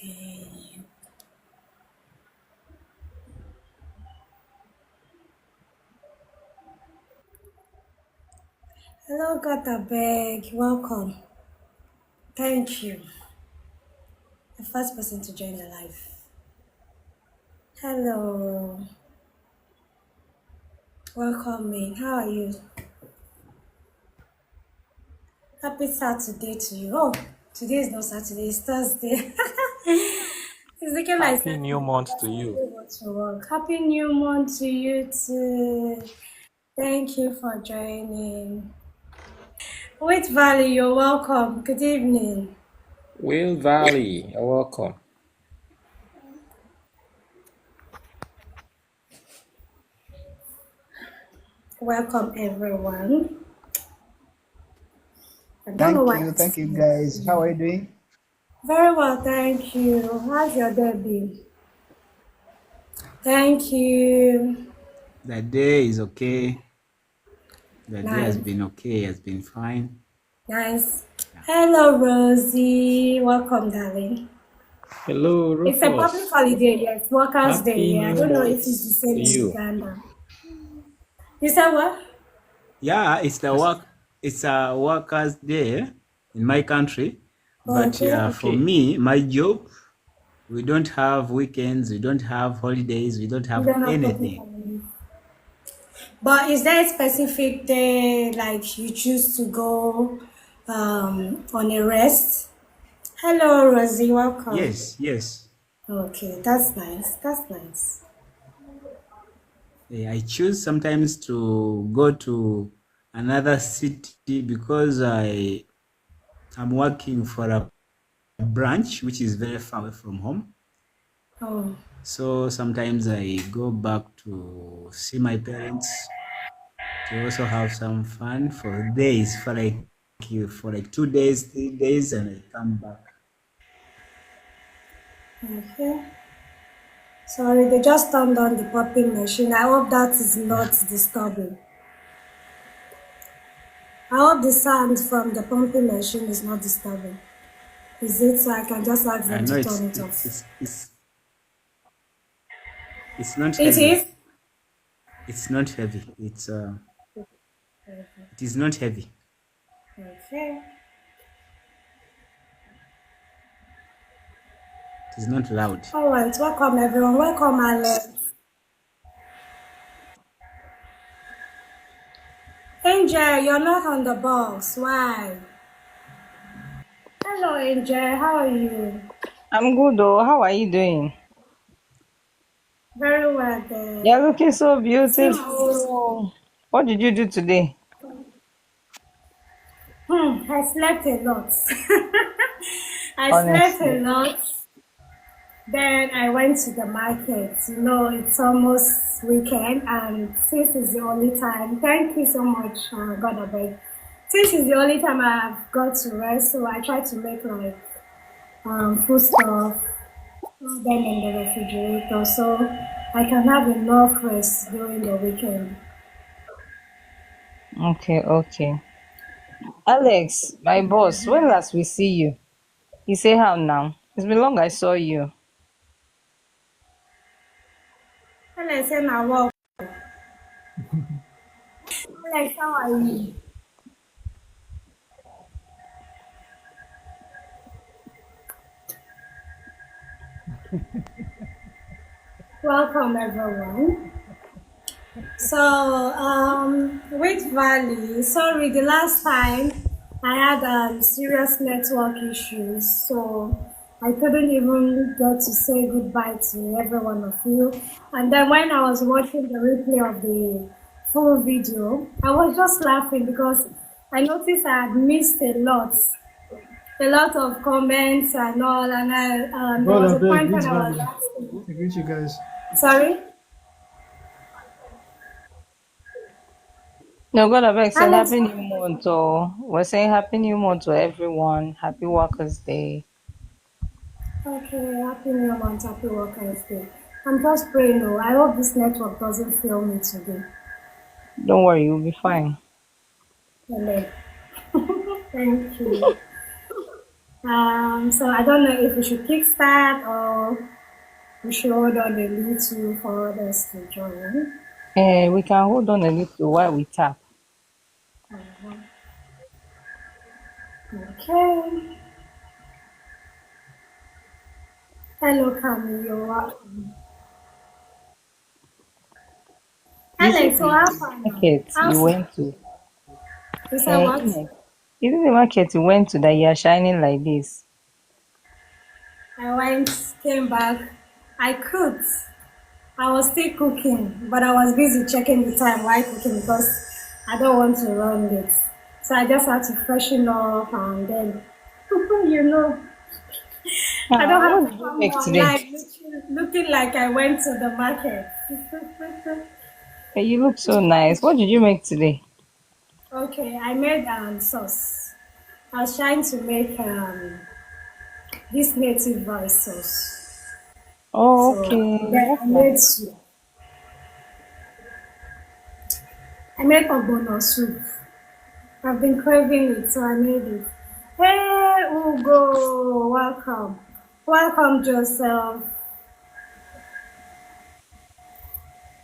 Okay. Hello, Gottabeg. Welcome. Thank you. The first person to join the live. Hello. Welcome in. How are you? Happy Saturday to you. Oh, today is not Saturday, it's Thursday. It's looking like Happy Saturday. new month to I you. want to work. Happy new month to you too. Thank you for joining. Wait, Valley, you're welcome. Good evening. Will Valley, you're welcome. Welcome, everyone. I don't know why Thank it's you guys. How are you doing? very well, thank you. How's your day been? Thank you. The day is okay. The day has Nice, been okay, has been fine. nice. Yeah. Hello, Rosie. Welcome, darling. Hello, It's a public Rufus. holiday, yes. Workers' Day, Happy yeah. I new don't know if month it's the to same in you. Uganda. You said what? Yeah, Yes. it's a workers' day in my country. But Okay. for Okay. me, my job, we don't have weekends, we don't have holidays, we don't You have don't have public anything. holiday. But is there a specific day like you choose to go on a rest? Hello, Rosie. Welcome. Yes. Okay, that's nice. That's nice. I choose sometimes to go to another city because I'm working for a branch which is very far away from home. Oh, So sometimes I go back to see my parents to also have some fun for days, for like 2 days, 3 days, and I come back. okay. Sorry, they just turned on the popping machine. I hope that is not disturbing. I hope the sound from the pumping machine is not disturbing. Is it so I can just ask I them know to turn it off? it's not It heavy. is? It's not heavy. It is not heavy. Okay. It is not loud. Alright, welcome everyone. Welcome Alex. Angel, you're not on the box. Why? Hello Angel, how are you? I'm good though. How are you doing? Very well there. You're looking so Since beautiful. What did you do today? I slept a lot. I slept a Honestly. lot. Then I went to the market. You know, it's almost weekend, and since it's the only time, thank you so much, God I beg. Since it's the only time I've got to rest, so I try to make like food stuff, put them in the refrigerator, so I can have enough rest during the weekend. Okay. Alex, my boss, when last we see you? You say how now? It's been long I saw you. Alex, say na work. Alex, how are you? Welcome, everyone. So, with Valley, sorry, the last time I had serious network issues, so I couldn't even get to say goodbye to every one of you. And then when I was watching the replay of the full video, I was just laughing because I noticed I had missed a lot of comments and all, and there God, was I a beg, point which when I was value? asking, I greet you guys. sorry, No, God, I beg said Alex. Happy New Month. Oh, we're saying Happy New Month to everyone. Happy Workers' Day. Okay, happy new month, happy workers day. I'm just praying though. I hope this network doesn't fail me today. Don't worry, you'll be fine. Amen. Thank you. So I don't know if we should kickstart or we should hold on a little for others to join. We can hold on a little while we tap. Okay. Hello, Camille. Is Alex, it so the how far now? market you How's went to? you said what? Ines, is it the market you went to that you are shining like this? I went, came back. I cooked. I was still cooking, but I was busy checking the time while cooking because I don't want to run late. So I just had to freshen up and then, you know, I don't have What to did you come make today? online looking like I went to the market. You look so nice. What did you make today? Okay, I made sauce. I was trying to make this native rice sauce. Oh, So okay. then That's I made nice. soup. I made ogbono soup. I've been craving it, so I made it. Hey, Ugo, welcome. Welcome, Joseph.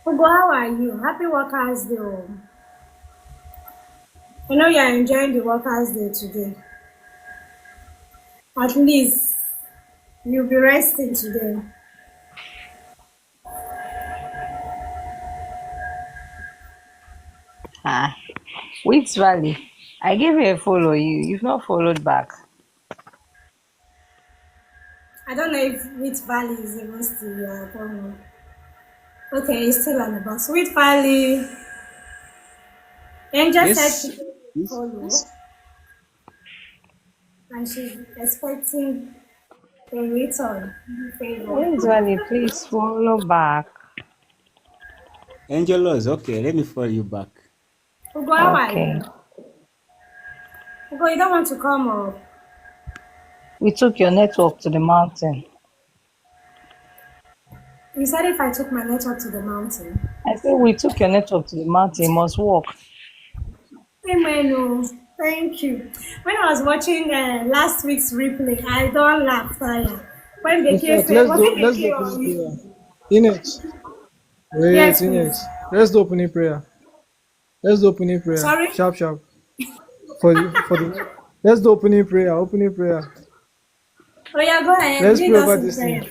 Ugo, how are you? Happy Workers' Day. Oh. I know you're enjoying the Workers' Day today. At least you'll be resting today. Ah, Wheat Valley. I gave you a follow. You've not followed back. I don't know if Wheat Valley is even still here. I don't know. Okay, it's still on the bus. Sweet Valley. Angel said she Yes. gave you a Yes. follow Yes. and she's expecting a return favor. Wheat Valley, please follow back. Angelos, okay, let me follow you back. Ugo, how are Okay. you? Ugo, you don't want to come up. We took your network to the mountain. You said if I took my network to the mountain. I said we took your network to the mountain. It must work. Amen. Oh, thank you. When I was watching last week's replay, I don't laugh, Saya. When In they came, fact, say, was it the let's do K or opening prayer. you? Inex, wait, Yes, please. Inex. Let's do opening prayer. Let's do opening prayer. Sorry? Sharp, sharp. For the let's do opening prayer. Opening prayer. Oh, yeah, go ahead. Let's Lead pray us over in this thing. prayer.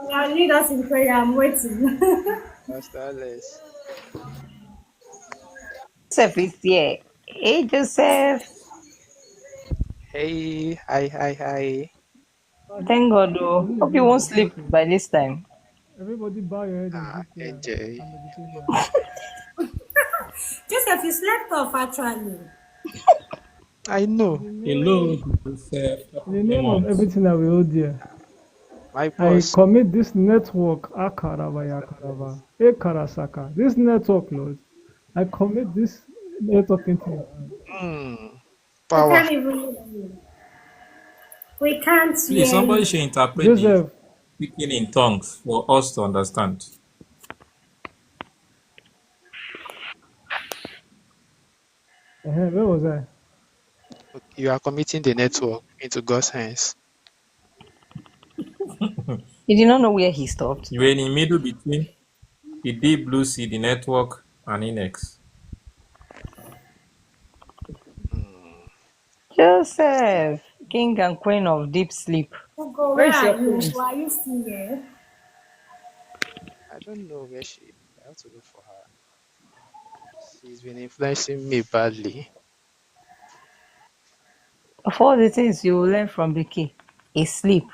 Oh, yeah, lead us in prayer. I'm waiting. Pastor Alex. Joseph is here. Hey, Joseph. Hey, hi. Thank God, though. Can you Hope you just won't be sleep talking? by this time. Everybody bow your head in Ah, deep prayer AJ. and meditation. Joseph, you slept off actually. I In know. the Hello, name, Joseph. in the name of Clement. everything that we hold dear, My I boss. commit this network, Akaraba Yakaraba, Ekarasaka, this network, Lord. I commit this network into your hands. Hmm. We Power. can't even hear you. We can't Please, hear somebody you. should interpret the Joseph, speaking in tongues for us to understand. where was I? You are committing the network into God's hands. You did not know where he stopped. You were in the middle between the Deep Blue Sea, the network, and Inex. Hmm. Joseph, king and queen of deep sleep. Ugo, Where where is are your you? queen? Why are you still here? I don't know where she is. I have to look for her. She's been influencing me badly. Of all the things you will learn from Vicky is sleep.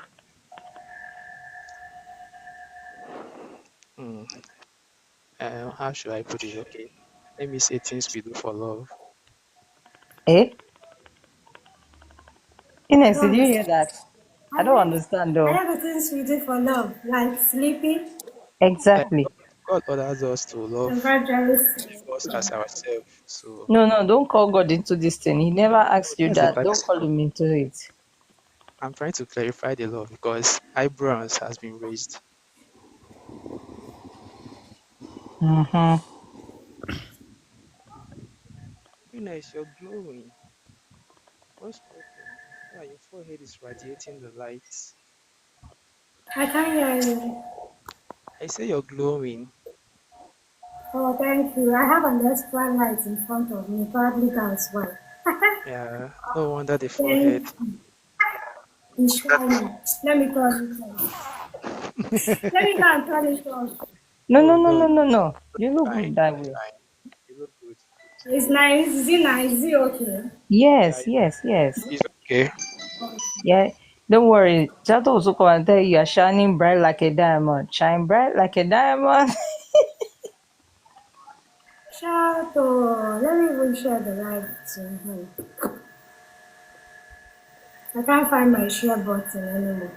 Hmm. How should I put it? Okay. Let me say things we do for love. Eh? I Ines, don't did you hear understand. that? I I don't heard, understand I though. heard the things we do for love, like sleeping Uh, Exactly. God orders us to and love gradually the sleep. neighbors as ourselves. So No, no, don't call God into this thing. He never asked you that's the that. type. Don't call him into it. I'm trying to clarify the law because eyebrows has been raised. Mm-hmm. Nice, you're glowing. What's popping? Yeah, your forehead is radiating the light. I can't hear you. I say you're glowing. Oh, thank you. I have an extra light in front of me. Probably that's why. Yeah, no wonder the Thank forehead. you. It's shining. Let me turn it off. Let me go and turn it off. No, no, Oh no, no, no, no, no. You look fine, good that way. fine. You look good. It's nice. Is it nice? Is it okay? Yeah, Yes, yes, yes. it's okay. Yeah. Don't worry. Chato also come and tell you are shining bright like a diamond. Shine bright like a diamond. Shout out. Let me even share the live to him. I can't find my share button anymore.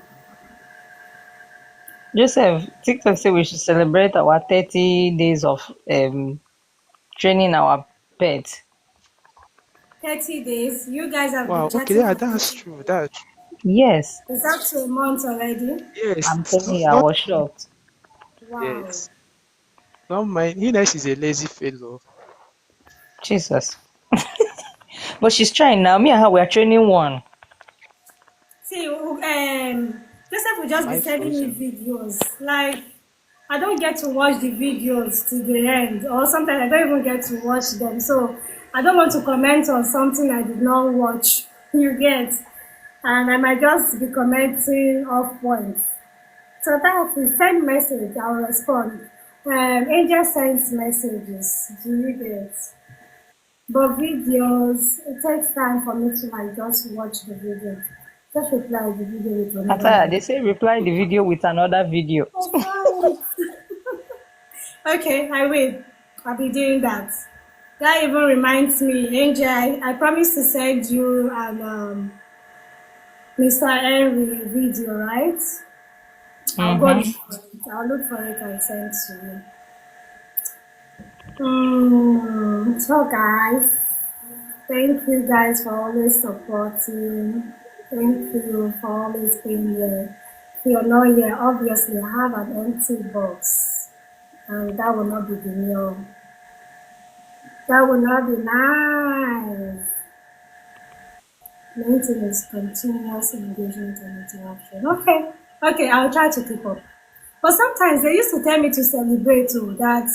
Joseph, TikTok say we should celebrate our 30 days of training our pet. 30 days. You guys have been Wow. Okay. chatting Yeah, for that's 30 true. days. That's true. Yes, It's up to a month already. Yes. I'm It's telling not. you, I Not. was shocked. Wow. Yes. Not mind. You know she's a lazy fellow. Jesus. But she's trying now. Me and her, we are training one. See, Joseph will just Am be I sending me frozen? videos. Like, I don't get to watch the videos to the end, or sometimes I don't even get to watch them. So, I don't want to comment on something I did not watch. You get? And I might just be commenting off points. So that if you send message, I'll respond. Angel sends messages. Do you get? But videos, it takes time for me to like just watch the video. Just reply the video with I another tell her, they video. say reply the video with another video. Oh, fine. Okay, I will. I'll be doing that. That even reminds me, Angel, I promised to send you an Mr. Henry video, right? I'll go look Mm-hmm. for it. I'll look for it and send to you. So guys, thank you guys for always supporting. Thank you for always being here. If you're not here, obviously I have an empty box. And that will not be the meal. That will not be nice. Maintenance, continuous engagement and interaction. Okay. Okay, I'll try to keep up. But sometimes they used to tell me to celebrate too, that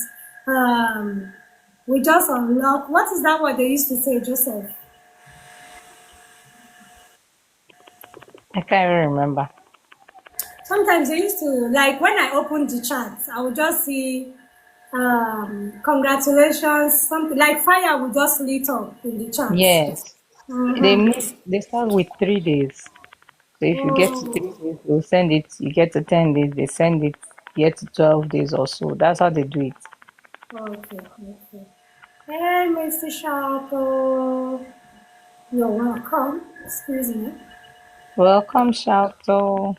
we just unlock. What is that word they used to say, Joseph? I can't even remember. Sometimes they used to, like when I opened the chat, I would just see congratulations, something like fire would just lit up in the chat. Yes. Mm-hmm. They start with 3 days. So if you get to Oh, 3 days, they'll send it. You get to 10 days, they send it. You get to 12 days or so. That's how they do it. okay, okay. Hey, Mr. Shapo. You're welcome. Excuse me. Welcome, Shouto.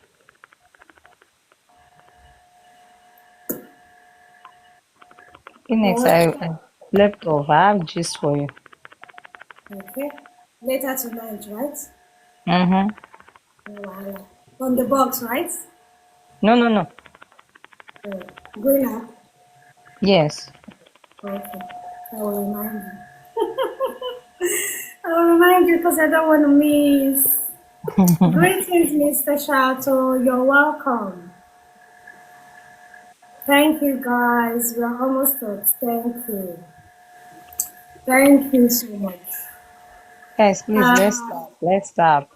Phoenix, Okay. I left off. I have gist for you. Okay. Later tonight, right? Mm-hmm. Oh, wow. On the box, right? No, no, no. Oh, green up. Yes. Okay. I will remind you. I will remind you because I don't want to miss. Greetings, Mr. Shato. You're welcome. Thank you, guys. We are almost done. Thank you. Thank you so much. Guys, please, let's Uh, start. Let's start.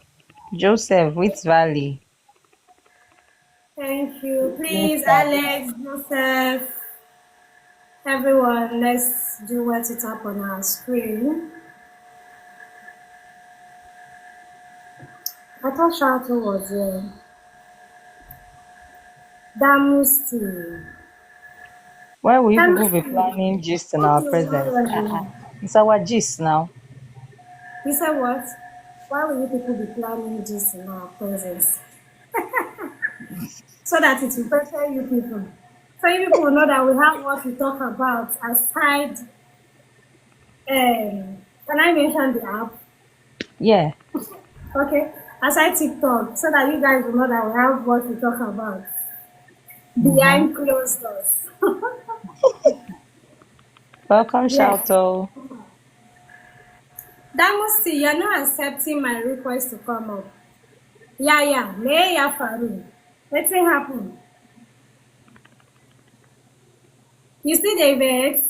Joseph, Wits Valley. thank you. Let's Please, start. Alex, Joseph, everyone, let's do what it up on our screen. I thought Shato was Damusti. Why will you people be Damusti. planning gist in Hope our you're presence? well. It's our gist now. He said what? Why will you people be planning this in our presence? So that it will pressure you people. So you people know that we have what we talk about aside. Can I mention the app? Yeah. Okay, aside TikTok, so that you guys will know that we have what we talk about Mm-hmm. behind closed doors. Welcome, Yes. Shouto. That must see you're not accepting my request to come up. Yeah, yeah. Me ya faru. Let's see happen. You see, David?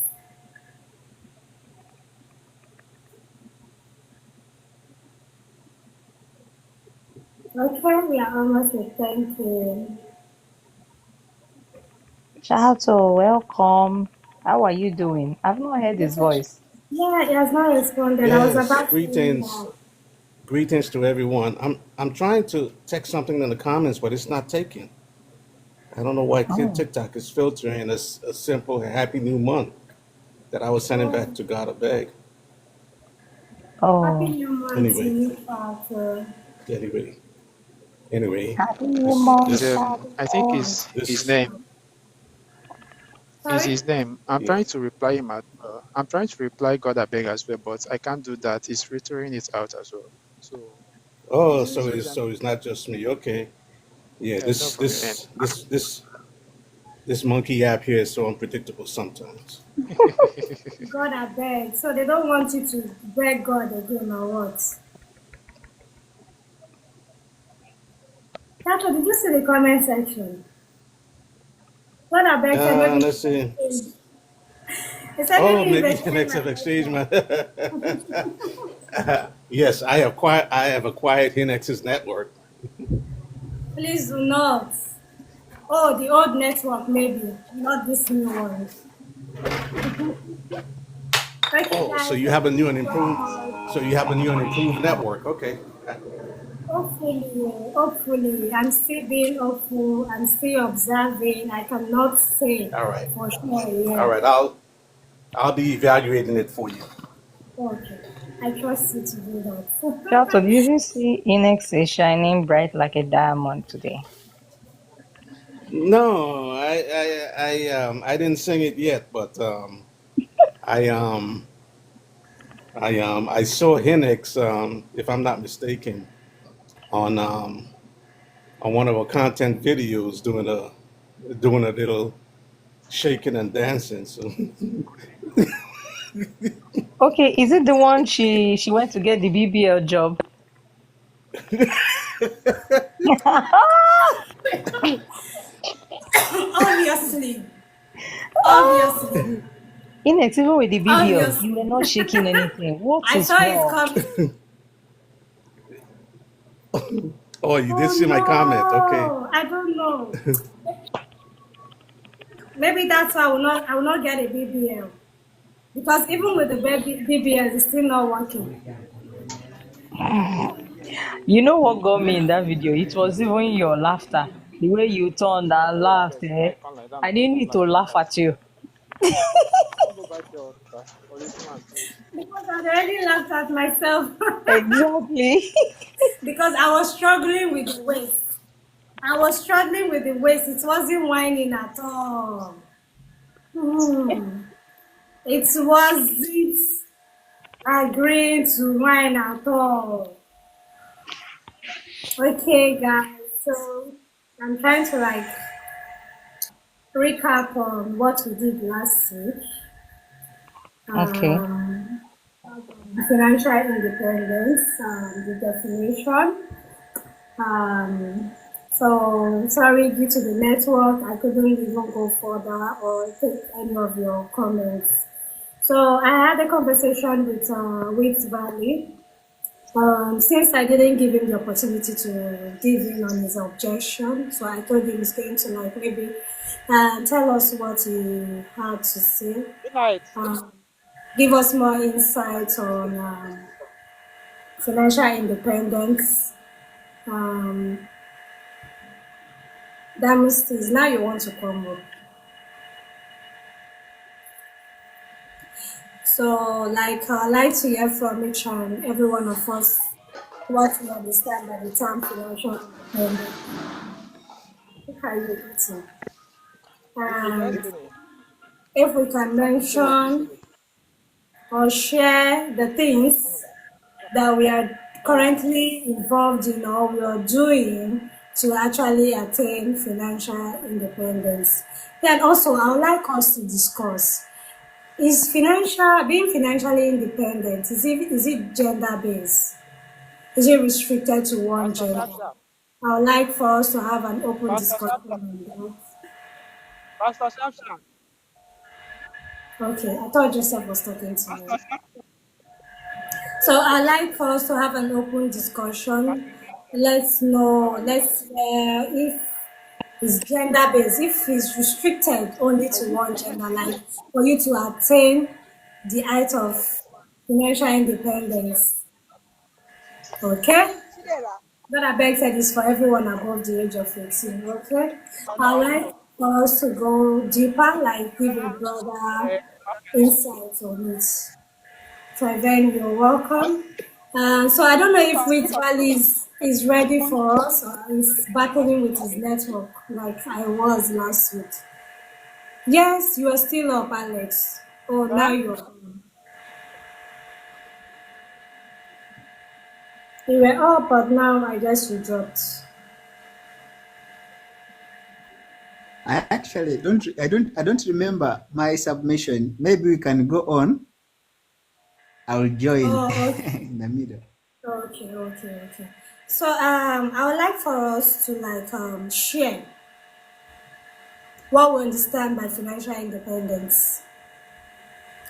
Okay, we are almost at thank you. Chato, welcome. How are you doing? I've not heard his voice. Yeah, he has not responded. I was Yes, about to say greetings, that. greetings to everyone. I'm trying to text something in the comments, but it's not taking. I don't know why Oh, TikTok is filtering a simple Happy New Month that I was sending back Oh, to God a beg. happy oh, new month to Anyway, you, Father. anyway, anyway, happy new this month, Is this happy I think month. his this name. Is Sorry? his name. I'm yeah. trying to reply him I'm trying to reply God I beg as well, but I can't do that. He's filtering it out as well. So Oh, is this reason? so it's not just me. Okay, yeah. Yeah, it's not from your end. This monkey app here is so unpredictable sometimes. God, I beg. So they don't want you to beg God again or what? Tato, did you see the comment section? God, I beg said maybe Let's see. he said Oh, maybe he's maybe an exchanging X my have exchanged network. my. Yes, I have acquired Hinex's network. Please do not. Oh, the old network maybe, not this new one. Okay, Oh, guys, thank you so much. so you have a new and improved network. Okay. Hopefully, I'm still being hopeful. I'm still observing. I cannot say All right. for sure All yet. right. I'll be evaluating it for you. Okay, I trust you to do that. Chato, did you see Inex is shining bright like a diamond today? No, I didn't sing it yet, but I I saw Hinex, if I'm not mistaken, on on one of our content videos doing a little shaking and dancing. So Okay, is it the one she went to get the BBL job? Obviously, obviously, Inex, even with the BBL, obviously. you were not shaking anything. What I is saw it wrong? coming. oh, you did Oh see my comment. Okay. no, I don't know. Maybe that's why I will not get a BBL. Because even with the baby BBL, it's still not working. You know what got me in that video? It was even your laughter. The way you turned and laughed, eh? I didn't need to laugh at you. Because I already laughed at myself. Exactly. Because I was struggling with the waist. I was struggling with the waist. It wasn't whining at all. Hmm. It wasn't agreeing to whine at all. Okay, guys. So I'm trying to like recap on what we did last week. Okay. Um, Financial independence, the definition. Um, so sorry, due to the network, I couldn't even go further or take any of your comments. So I had a conversation with Valley. Since I didn't give him the opportunity to give in on his objection, so I told him he's going to like maybe tell us what he had to say, um, give us more insight on financial independence. Um, that means now you want to come up. So, like, I'd like to hear from each and every one of us what we understand by the term financial independence. What are you eating? And if we can mention or share the things that we are currently involved in or we are doing to actually attain financial independence. Then also, I would like us to discuss is being financially independent, is it gender based? Is it restricted to one gender? I would like for us to have an open Pastor discussion Samson. on that. Pastor Samson. Okay, I thought Joseph was talking to me. Pastor Samson. So I'd like for us to have an open discussion. Let's know, let's if it's gender based, if it's restricted only to one gender, like for you to attain the height of financial independence. Okay? But I beg said it's for everyone above the age of 18. Okay? I'd like for us to go deeper, like give a broader insight on it. So then you're welcome. So I don't know if Whitwell is ready for us or is battling with his network like I was last week. Yes, you are still up, Alex. Oh, now you're on. You were up, but now I guess you dropped. I don't remember my submission. Maybe we can go on. I'll join Oh, okay. in the middle. Okay. So I would like for us to share what we understand by financial independence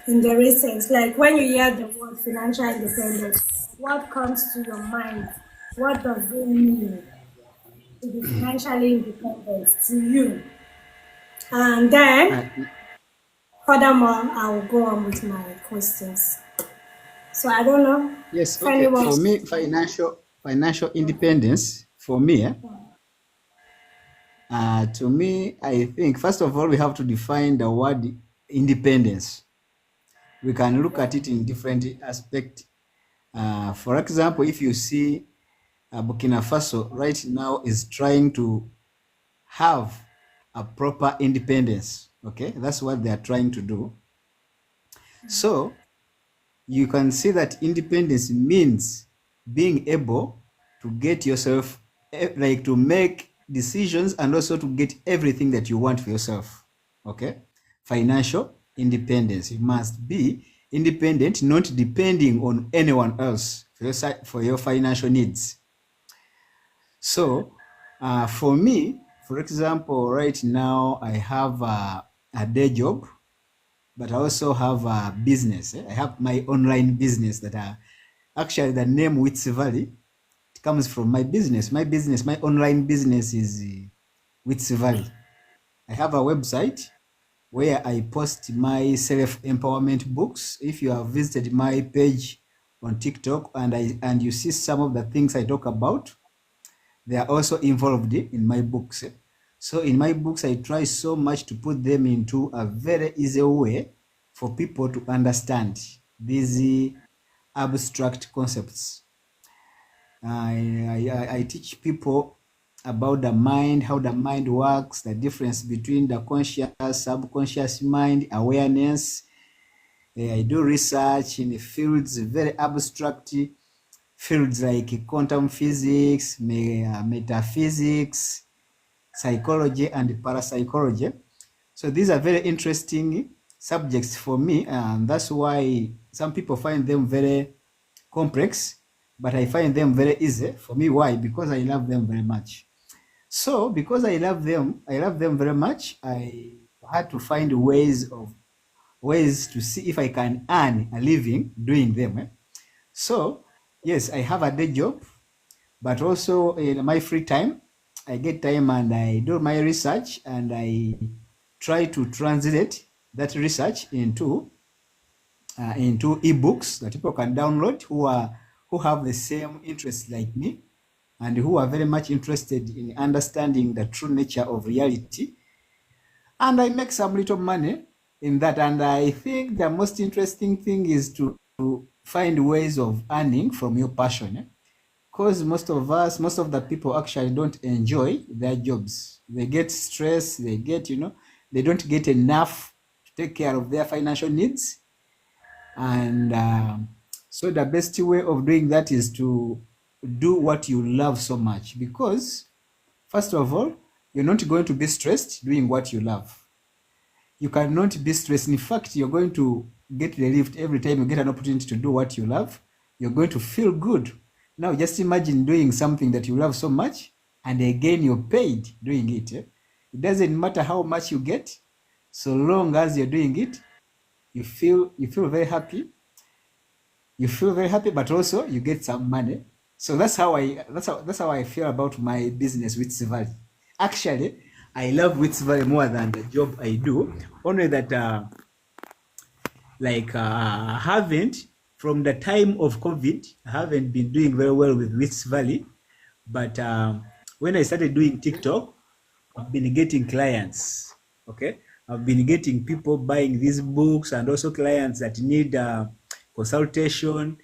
in the recent. Like when you hear the word financial independence, what comes to your mind? What does it mean to be financially independent to you? And then Uh, furthermore, I will go on with my questions. So I don't know yes, if okay. anyone. For me, financial independence. For me, to me, I think first of all we have to define the word independence. We can look at it in different aspects. For example, if you see Burkina Faso right now is trying to have a proper independence. Okay, that's what they are trying to do. So you can see that independence means being able to get yourself, like to make decisions and also to get everything that you want for yourself. Okay, financial independence. You must be independent, not depending on anyone else for your financial needs. So, for me, for example, right now I have a day job, but I also have a business. I have my online business that actually the name Wits Valley, it comes from my business. My online business is Wits Valley. I have a website where I post my self-empowerment books. If you have visited my page on TikTok and you see some of the things I talk about, they are also involved in my books. So in my books, I try so much to put them into a very easy way for people to understand these abstract concepts. I teach people about the mind, how the mind works, the difference between the conscious, subconscious mind, awareness. I do research in fields, very abstract fields like quantum physics, metaphysics, psychology, and parapsychology. So these are very interesting subjects for me, and that's why some people find them very complex, but I find them very easy for me. Why? Because I love them very much. So because I love them very much, I had to find ways to see if I can earn a living doing them. So yes, I have a day job, but also in my free time, I get time and I do my research and I try to translate that research into ebooks that people can download who have the same interests like me and who are very much interested in understanding the true nature of reality. And I make some little money in that. And I think the most interesting thing is to find ways of earning from your passion. Because most of the people actually don't enjoy their jobs. They get stressed, they don't get enough to take care of their financial needs. And so the best way of doing that is to do what you love so much. Because, first of all, you're not going to be stressed doing what you love. You cannot be stressed. In fact, you're going to get relieved every time you get an opportunity to do what you love. You're going to feel good. Now, just imagine doing something that you love so much and again you're paid doing it. It doesn't matter how much you get, so long as you're doing it, you feel very happy. You feel very happy, but also you get some money. So that's how I feel about my business with Valley. Actually, I love Wits Valley more than the job I do. Only that haven't, from the time of COVID, I haven't been doing very well with Wits Valley. But when I started doing TikTok, I've been getting clients. Okay, I've been getting people buying these books, and also clients that need consultation.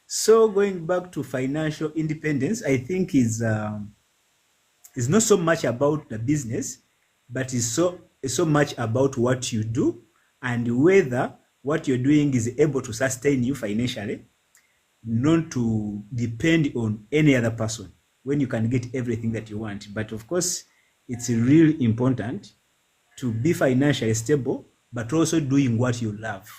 So going back to financial independence, I think is not so much about the business, but is so much about what you do and whether what you're doing is able to sustain you financially, not to depend on any other person when you can get everything that you want. But of course, it's really important to be financially stable, but also doing what you love.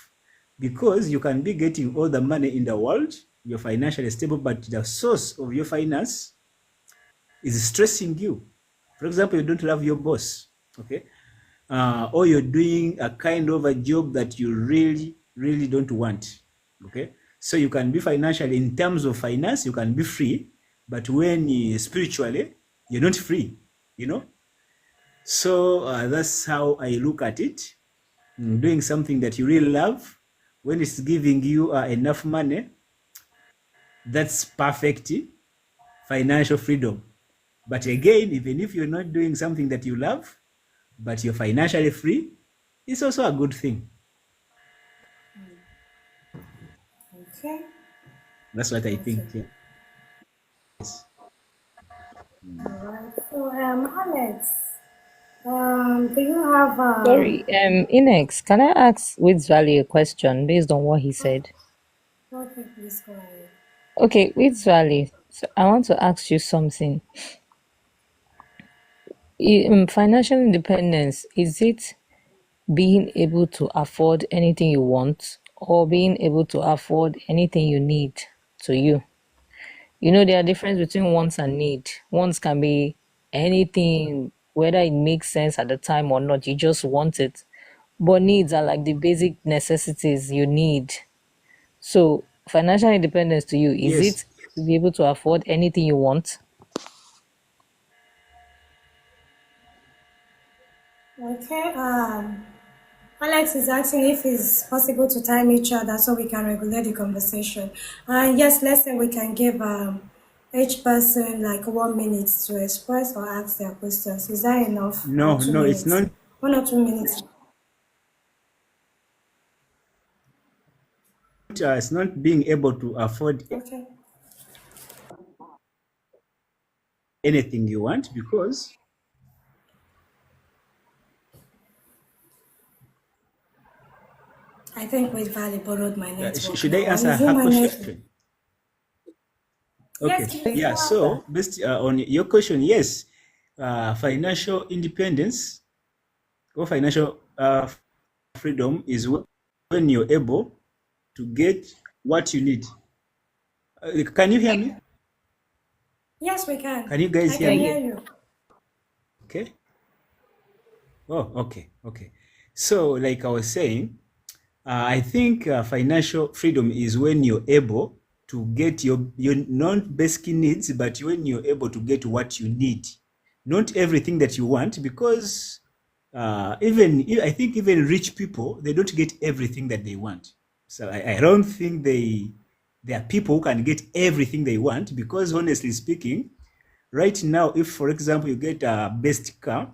Because you can be getting all the money in the world, you're financially stable, but the source of your finance is stressing you. For example, you don't love your boss, okay? Or you're doing a kind of a job that you really, really don't want, okay? So you can be financially, in terms of finance, you can be free, but when spiritually, you're not free, you know? So that's how I look at it. Doing something that you really love, when it's giving you enough money, that's perfect financial freedom. But again, even if you're not doing something that you love, but you're financially free, it's also a good thing. Okay. That's what I That's think. it. Yeah. Yes. All right. So, Alex, do you have Sorry, Inex, can I ask Wiz Valley a question based on what he said? okay, please go ahead. Okay, Wiz Valley, so I want to ask you something. Financial independence, is it being able to afford anything you want or being able to afford anything you need to you? You know, there are difference between wants and need. Wants can be anything, whether it makes sense at the time or not, you just want it. But needs are like the basic necessities you need. So financial independence to you, is Yes. it to be able to afford anything you want? Okay. Alex is asking if it's possible to time each other so we can regulate the conversation. And yes, let's say we can give each person like 1 minute to express or ask their questions. Is that enough? Or No, two no, it's minutes? not. 1 or 2 minutes. It's not being able to afford Okay. anything you want, because I think Wait Valley borrowed my network should I now. Or answer is it her my network? question? Yes, Okay. please Yeah. go ahead. So, based on your question, yes, financial independence or financial freedom is when you're able to get what you need. Can you hear me? Yes, we can. Can you guys I hear can me? hear you. Okay. Oh, okay, okay. So, like I was saying, I think financial freedom is when you're able to get your non-basic needs, but when you're able to get what you need, not everything that you want, because even I think even rich people, they don't get everything that they want. So I don't think there are people who can get everything they want, because honestly speaking, right now, if for example you get a best car,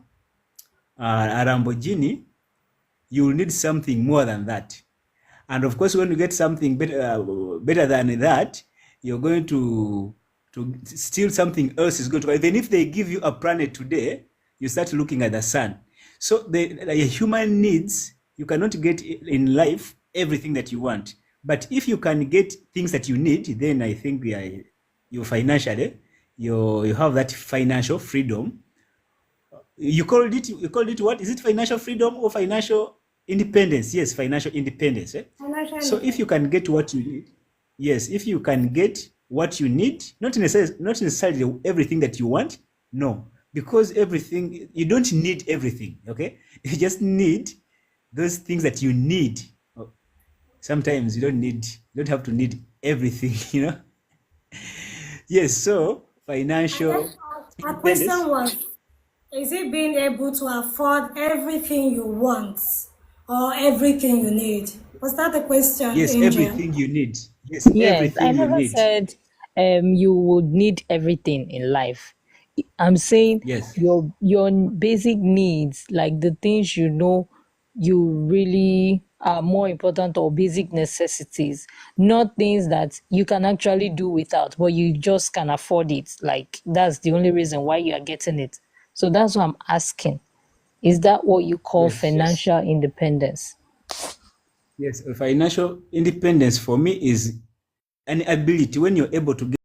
a Lamborghini, you will need something more than that. And of course, when you get something better than that, you're going to still something else is going to. Even if they give you a planet today, you start looking at the sun. So the human needs, you cannot get in life everything that you want. But if you can get things that you need, then I think you financially you have that financial freedom. You called it what? Is it financial freedom or financial independence? Yes, financial independence. Financial So if you independence. can get what you need, yes, if you can get what you need, not necessarily everything that you want, No, because everything, you don't need everything, okay? You just need those things that you need. Oh, sometimes you don't have to need everything, you know? Yes, so I guess financial our independence. question was, is it being able to afford everything you want or everything you need? Was that the question, Yes, Angel? everything you need. Yes, Yes, I everything you never need. said you would need everything in life. I'm saying Yes, your basic needs, like the things you know you really are more important, or basic necessities, not things that you can actually do without, but you just can afford it. Like that's the only reason why you are getting it. So that's what I'm asking. Is that what you call yes, financial independence? yes. Financial independence for me is an ability when you're able to get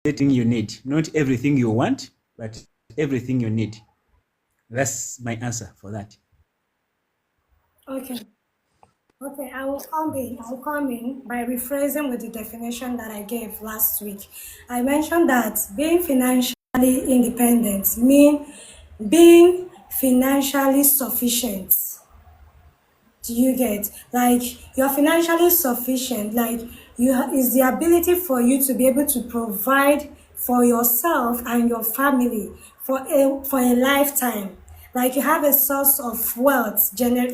everything you need, not everything you want, but everything you need. That's my answer for that. Okay. Okay, I will come in by rephrasing with the definition that I gave last week. I mentioned that being financially independent mean being financially sufficient. Do you get, like, you're financially sufficient, like is the ability for you to be able to provide for yourself and your family for a lifetime, like you have a source of wealth,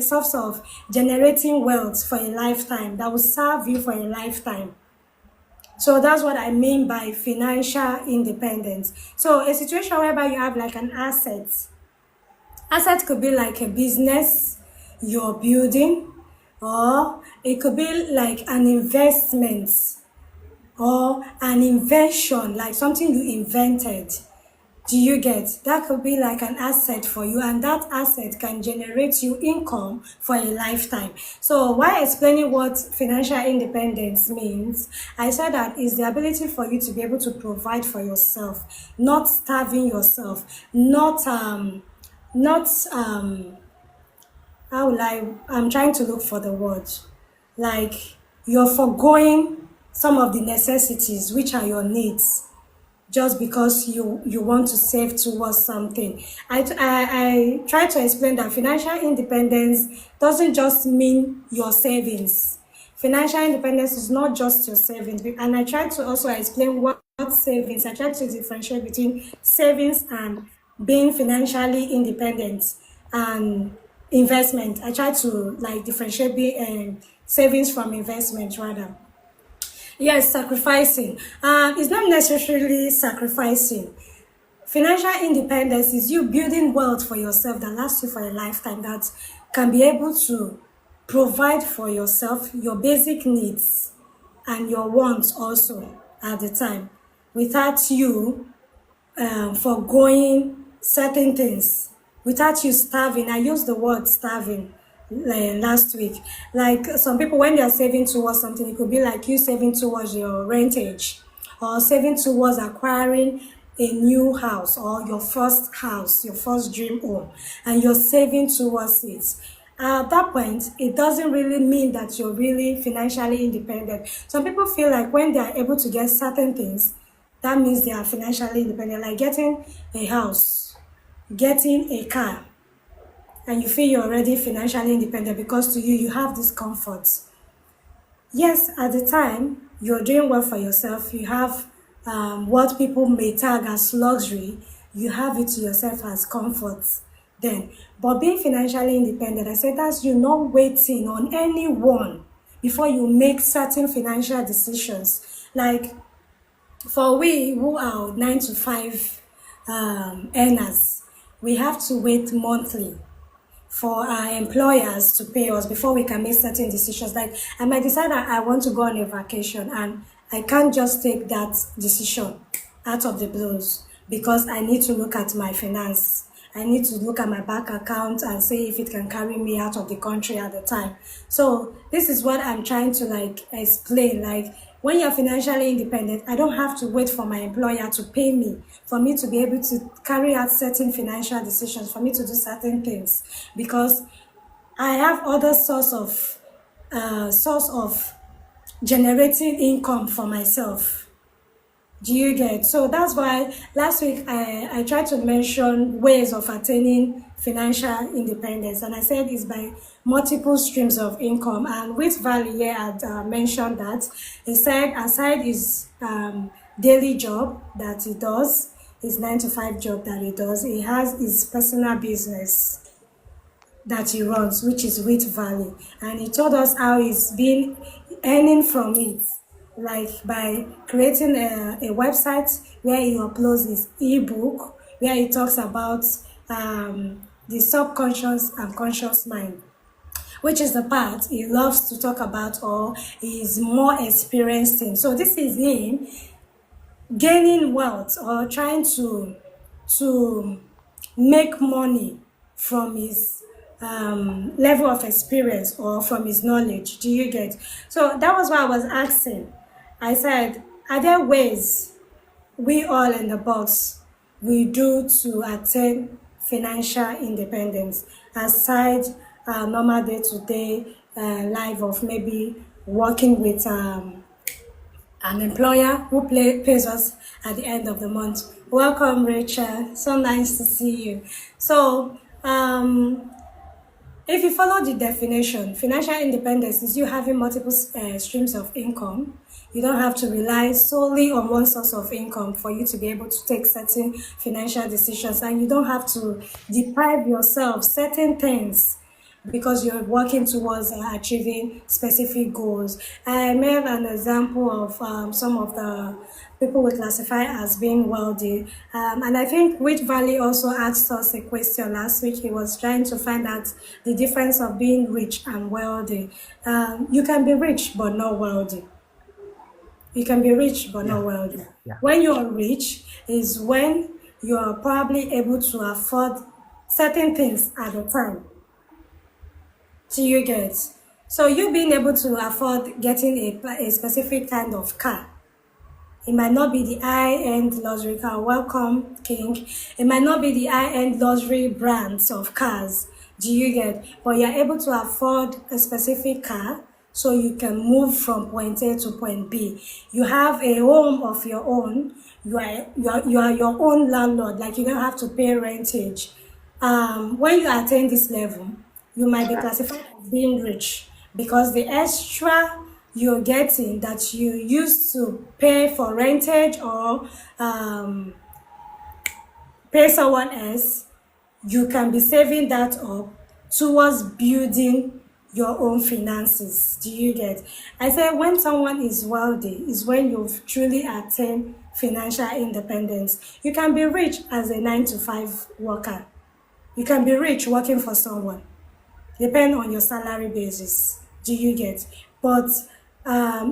source of generating wealth for a lifetime that will serve you for a lifetime. So that's what I mean by financial independence. So a situation whereby you have like an asset could be like a business you're building, or it could be like an investment or an invention, like something you invented. Do you get? That could be like an asset for you, and that asset can generate you income for a lifetime. So while explaining what financial independence means, I said that is the ability for you to be able to provide for yourself, not starving yourself, not how will I'm trying to look for the word. Like you're foregoing some of the necessities which are your needs just because you want to save towards something. I try to explain that financial independence doesn't just mean your savings. Financial independence is not just your savings, and I try to also explain what savings. I try to differentiate between savings and being financially independent and investment. I try to like differentiate savings from investment rather. Yes, sacrificing. It's not necessarily sacrificing. Financial independence is you building wealth for yourself that lasts you for a lifetime, that can be able to provide for yourself your basic needs and your wants also at the time without you foregoing certain things, without you starving. I used the word starving last week. Like some people, when they are saving towards something, it could be like you saving towards your rentage or saving towards acquiring a new house or your first dream home, and you're saving towards it. At that point, it doesn't really mean that you're really financially independent. Some people feel like when they are able to get certain things, that means they are financially independent, like getting a house, getting a car, and you feel you're already financially independent because to you, you have this comfort. Yes, at the time, you're doing well for yourself. You have what people may tag as luxury. You have it to yourself as comfort then. But being financially independent, I said that's you not waiting on anyone before you make certain financial decisions. Like for we who are 9 to 5 earners, we have to wait monthly for our employers to pay us before we can make certain decisions. Like I might decide that I want to go on a vacation, and I can't just take that decision out of the blues because I need to look at my finance. I need to look at my bank account and see if it can carry me out of the country at the time. So this is what I'm trying to like explain. Like when you're financially independent, I don't have to wait for my employer to pay me for me to be able to carry out certain financial decisions, for me to do certain things, because I have other source of generating income for myself. Do you get? So that's why last week I tried to mention ways of attaining financial independence, and I said it's by multiple streams of income. And with Valley here had mentioned that he said aside his daily job that he does, his 9 to 5 job that he does, he has his personal business that he runs, which is Wheat Valley. And he told us how he's been earning from it, like by creating a website where he uploads his ebook, where he talks about the subconscious and conscious mind, which is the part he loves to talk about or he is more experienced in. So this is him gaining wealth or trying to make money from his level of experience or from his knowledge. Do you get? So that was why I was asking. I said, are there ways we all in the box we do to attain financial independence aside normal day-to-day life of maybe working with an employer who pays us at the end of the month. Welcome, Rachel. So nice to see you. So, if you follow the definition, financial independence is you having multiple streams of income. You don't have to rely solely on one source of income for you to be able to take certain financial decisions, and you don't have to deprive yourself certain things because you're working towards achieving specific goals. I made an example of some of the people we classify as being wealthy. And I think Wheat Valley also asked us a question last week. He was trying to find out the difference of being rich and wealthy. You can be rich but not wealthy. You can be rich but not wealthy. When you are rich is when you are probably able to afford certain things at a time. Do you get? So you being able to afford getting a specific kind of car. It might not be the high-end luxury car. Welcome, King. It might not be the high-end luxury brands of cars. Do you get? But you're able to afford a specific car so you can move from point A to point B. You have a home of your own. You are your own landlord. Like you don't have to pay rentage. When you attain this level, you might be classified as being rich because the extra you're getting that you used to pay for rentage or pay someone else, you can be saving that up towards building your own finances. Do you get? I say when someone is wealthy is when you've truly attained financial independence. You can be rich as a 9 to 5 worker. You can be rich working for someone, depend on your salary basis. Do you get? But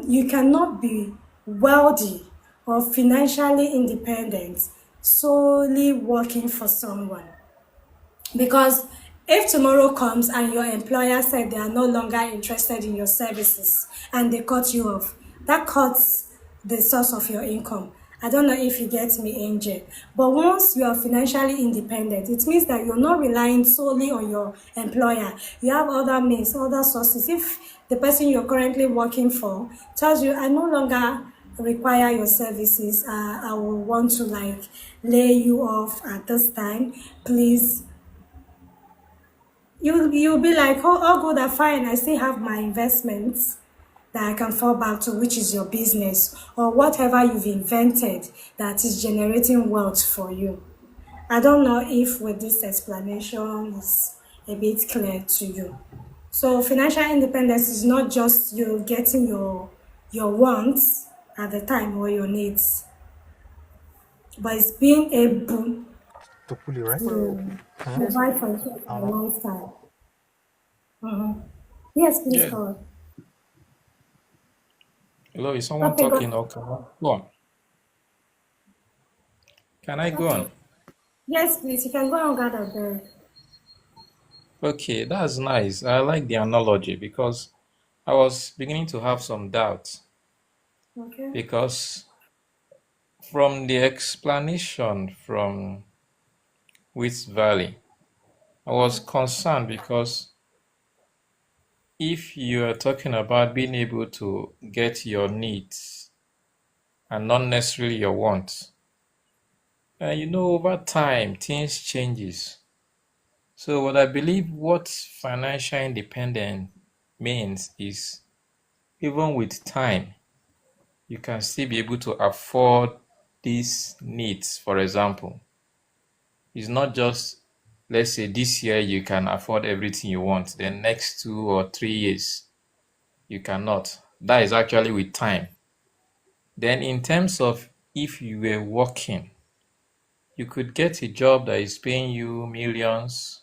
you cannot be wealthy or financially independent solely working for someone. Because if tomorrow comes and your employer said they are no longer interested in your services and they cut you off, that cuts the source of your income. I don't know if you get me, Angel. But once you are financially independent, it means that you're not relying solely on your employer. You have other means, other sources. If the person you're currently working for tells you, I no longer require your services, I will want to like lay you off at this time, please, you'll be like, oh good, I'm fine. I still have my investments that I can fall back to, which is your business or whatever you've invented that is generating wealth for you. I don't know if with this explanation is a bit clear to you. So financial independence is not just you getting your wants at the time or your needs, but it's being able To pull it right? to Huh? provide for yourself for a long time. Yes, please Yeah. go on. Hello, is someone Okay, talking? go. Okay, go on. Can I go Okay. on? Yes, please. You can go on, gather there. Okay, that's nice. I like the analogy because I was beginning to have some doubts Okay. because from the explanation from Wheat Valley, I was concerned because if you are talking about being able to get your needs and not necessarily your wants. And over time, things changes. So what I believe what financial independence means is even with time, you can still be able to afford these needs. For example, it's not just, let's say this year you can afford everything you want, then next 2 or 3 years you cannot. That is actually with time. Then in terms of if you were working, you could get a job that is paying you millions.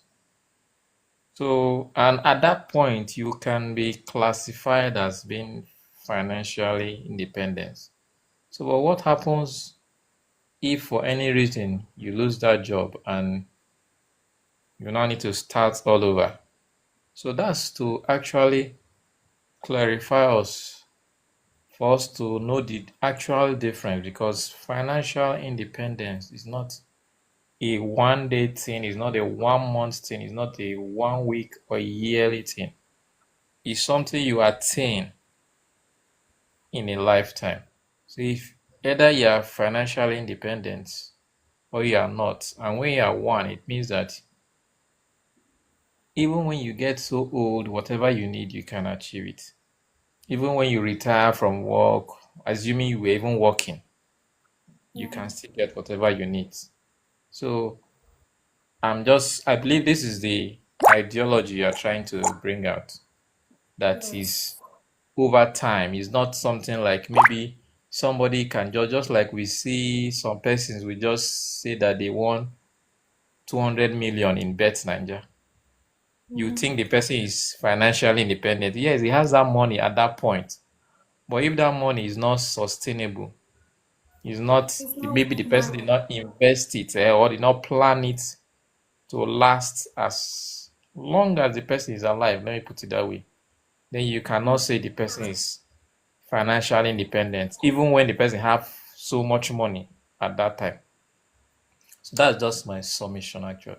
So, and at that point, you can be classified as being financially independent. So, but what happens if for any reason you lose that job and you now need to start all over? So that's to actually clarify us, for us to know the actual difference, because financial independence is not a 1 day thing, it's not a 1 month thing, it's not a 1 week or yearly thing. It's something you attain in a lifetime. So if either you are financially independent or you are not, and when you are one, it means that even when you get so old, whatever you need, you can achieve it. Even when you retire from work, assuming you were even working, you can still get whatever you need. So I believe this is the ideology you're trying to bring out. That is Yes. over time. It's not something like maybe somebody can just like we see some persons we just say that they won 200 million in Bet Niger. You think the person is financially independent. Yes, he has that money at that point. But if that money is not sustainable, is not, It's not, maybe the person yeah. did not invest it, or did not plan it to last as long as the person is alive, let me put it that way, then you cannot say the person is financially independent, even when the person have so much money at that time. So that's just my summation, actually.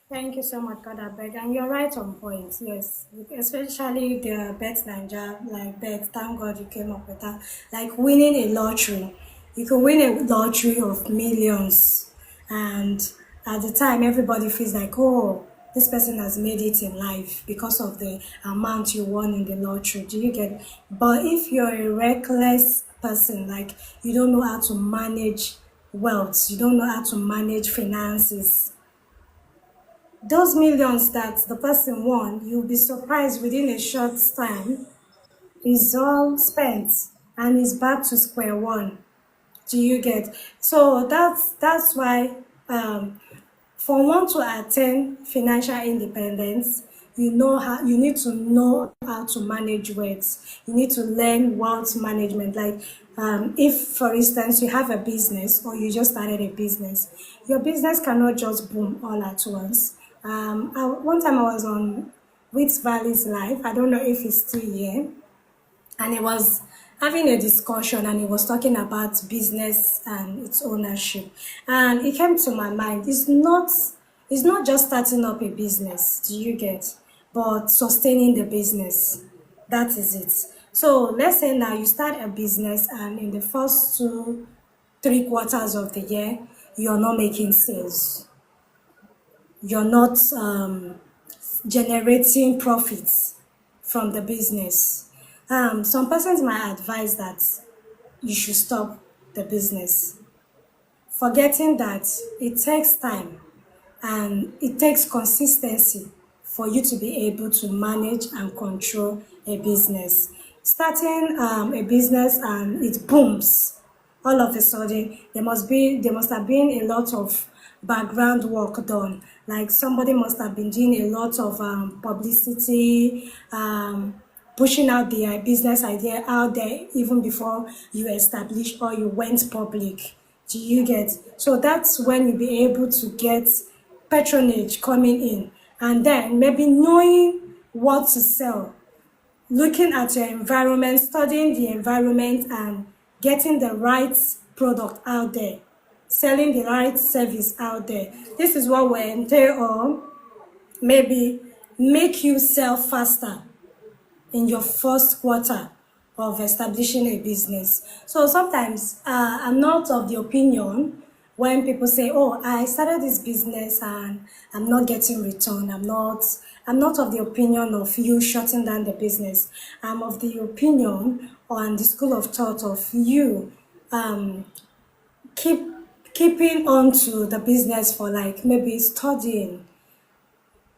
Thank you so much, God, I beg. And you're right on point, yes. Especially the Bet Niger, like bet, thank God you came up with that. Like winning a lottery. You can win a lottery of millions. And at the time, everybody feels like, oh, this person has made it in life because of the amount you won in the lottery. Do you get it? But if you're a reckless person, like you don't know how to manage wealth, you don't know how to manage finances, those millions that the person won, you'll be surprised within a short time, is all spent and is back to square one. Do you get? So that's why for one to attain financial independence, you need to know how to manage wealth. You need to learn wealth management. Like if for instance you have a business or you just started a business, your business cannot just boom all at once. One time I was on Wits Valley's live. I don't know if he's still here, and he was having a discussion and he was talking about business and its ownership, and it came to my mind, it's not just starting up a business, do you get, but sustaining the business. That is it. So let's say now you start a business and in the first 2 3 quarters of the year you're not making sales, you're not generating profits from the business. Some persons might advise that you should stop the business, forgetting that it takes time and it takes consistency for you to be able to manage and control a business. Starting a business and it booms, all of a sudden there must have been a lot of background work done. Like somebody must have been doing a lot of publicity, pushing out their business idea out there even before you establish or you went public. Do you get? So that's when you'll be able to get patronage coming in, and then maybe knowing what to sell, looking at your environment, studying the environment, and getting the right product out there, selling the right service out there. This is what will entail or maybe make you sell faster in your first quarter of establishing a business. So sometimes I'm not of the opinion when people say, "Oh, I started this business and I'm not getting return." I'm not of the opinion of you shutting down the business. I'm of the opinion or the school of thought of you um, keep keeping on to the business for like maybe studying.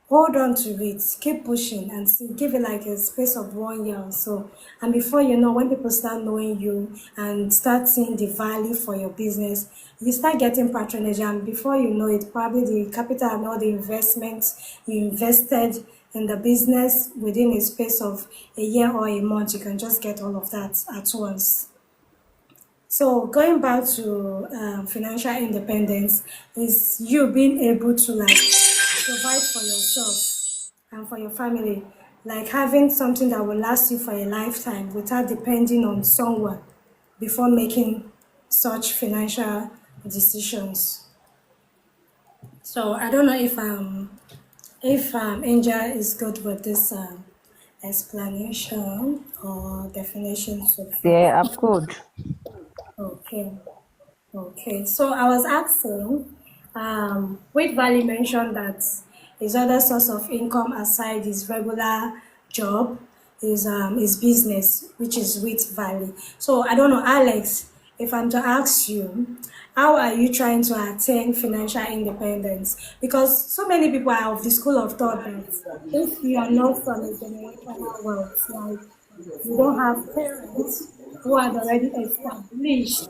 Hold on to it, keep pushing and see, give it like a space of 1 year or so. And before you know, when people start knowing you and start seeing the value for your business, you start getting patronage. And before you know it, probably the capital and all the investments you invested in the business within a space of a year or a month, you can just get all of that at once. So going back to financial independence is you being able to like provide for yourself and for your family, like having something that will last you for a lifetime without depending on someone before making such financial decisions. So I don't know if Angel is good with this explanation or definition so far. Yeah, I'm good. Okay. Okay, so I was asking, Wade Valley mentioned that his other source of income aside his regular job is business, which is Wheat Valley. So I don't know, Alex, if I'm to ask you, how are you trying to attain financial independence? Because so many people are of the school of thought that if you are not from a generational wealth, like you don't have parents who are already established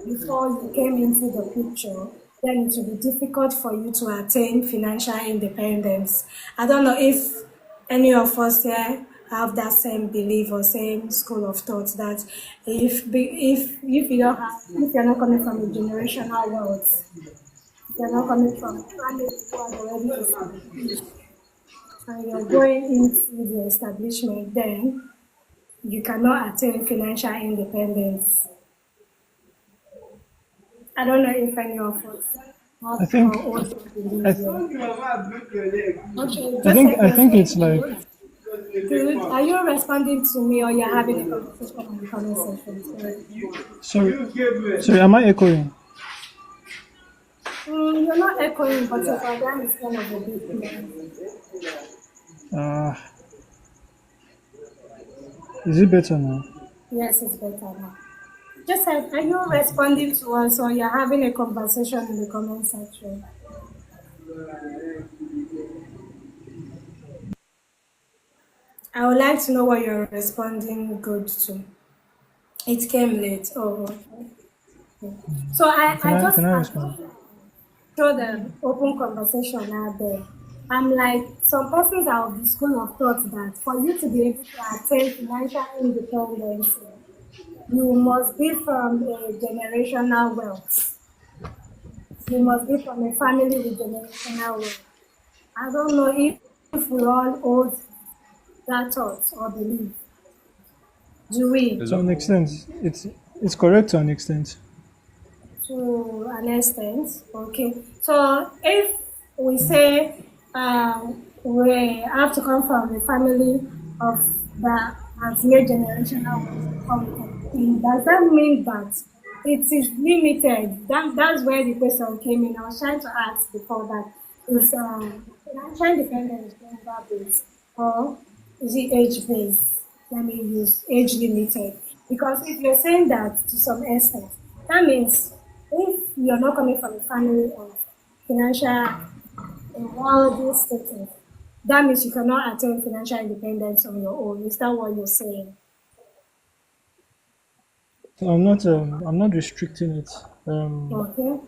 before you came into the picture, then it will be difficult for you to attain financial independence. I don't know if any of us here have that same belief or same school of thought that if you don't have if you're not coming from a generational wealth, if you're not coming from families who are already established and you're going into the establishment, then you cannot attain financial independence. I don't know if any of us I have think our own I, belief th- here. Okay, I think Joseph, I you're think it's saying like good. Good. Are you responding to me or you're having a conversation on the comment section? Sorry. sorry, am I echoing? You're not echoing, but your background is kind of a bit noisy. Uh, is it better now? Yes, it's better now. Joseph, are you responding to us or you're having a conversation in the comment section? I would like to know what you're responding good to. It came late. Oh, okay. So Can I I respond? just throw the open conversation out there. I'm like, some persons are of the school of thought that for you to be able to attain financial independence, you must be from a generational wealth. You must be from a family with generational wealth. I don't know if we all hold that thought or belief. Do we? To Hello? an extent, it's correct to an extent. To an extent. Okay. So if we say we have to come from a family of that has made generational wealth before we can think, does that mean that it is limited? That's where the question came in. I was trying to ask before that is financial independence gender based or is it age based? Let me use age limited. Because if you're saying that to some extent, that means if you're not coming from a family of financial wealthy status, that means you cannot attain financial independence on your own. Is that what you're saying? So I'm not restricting it. Okay.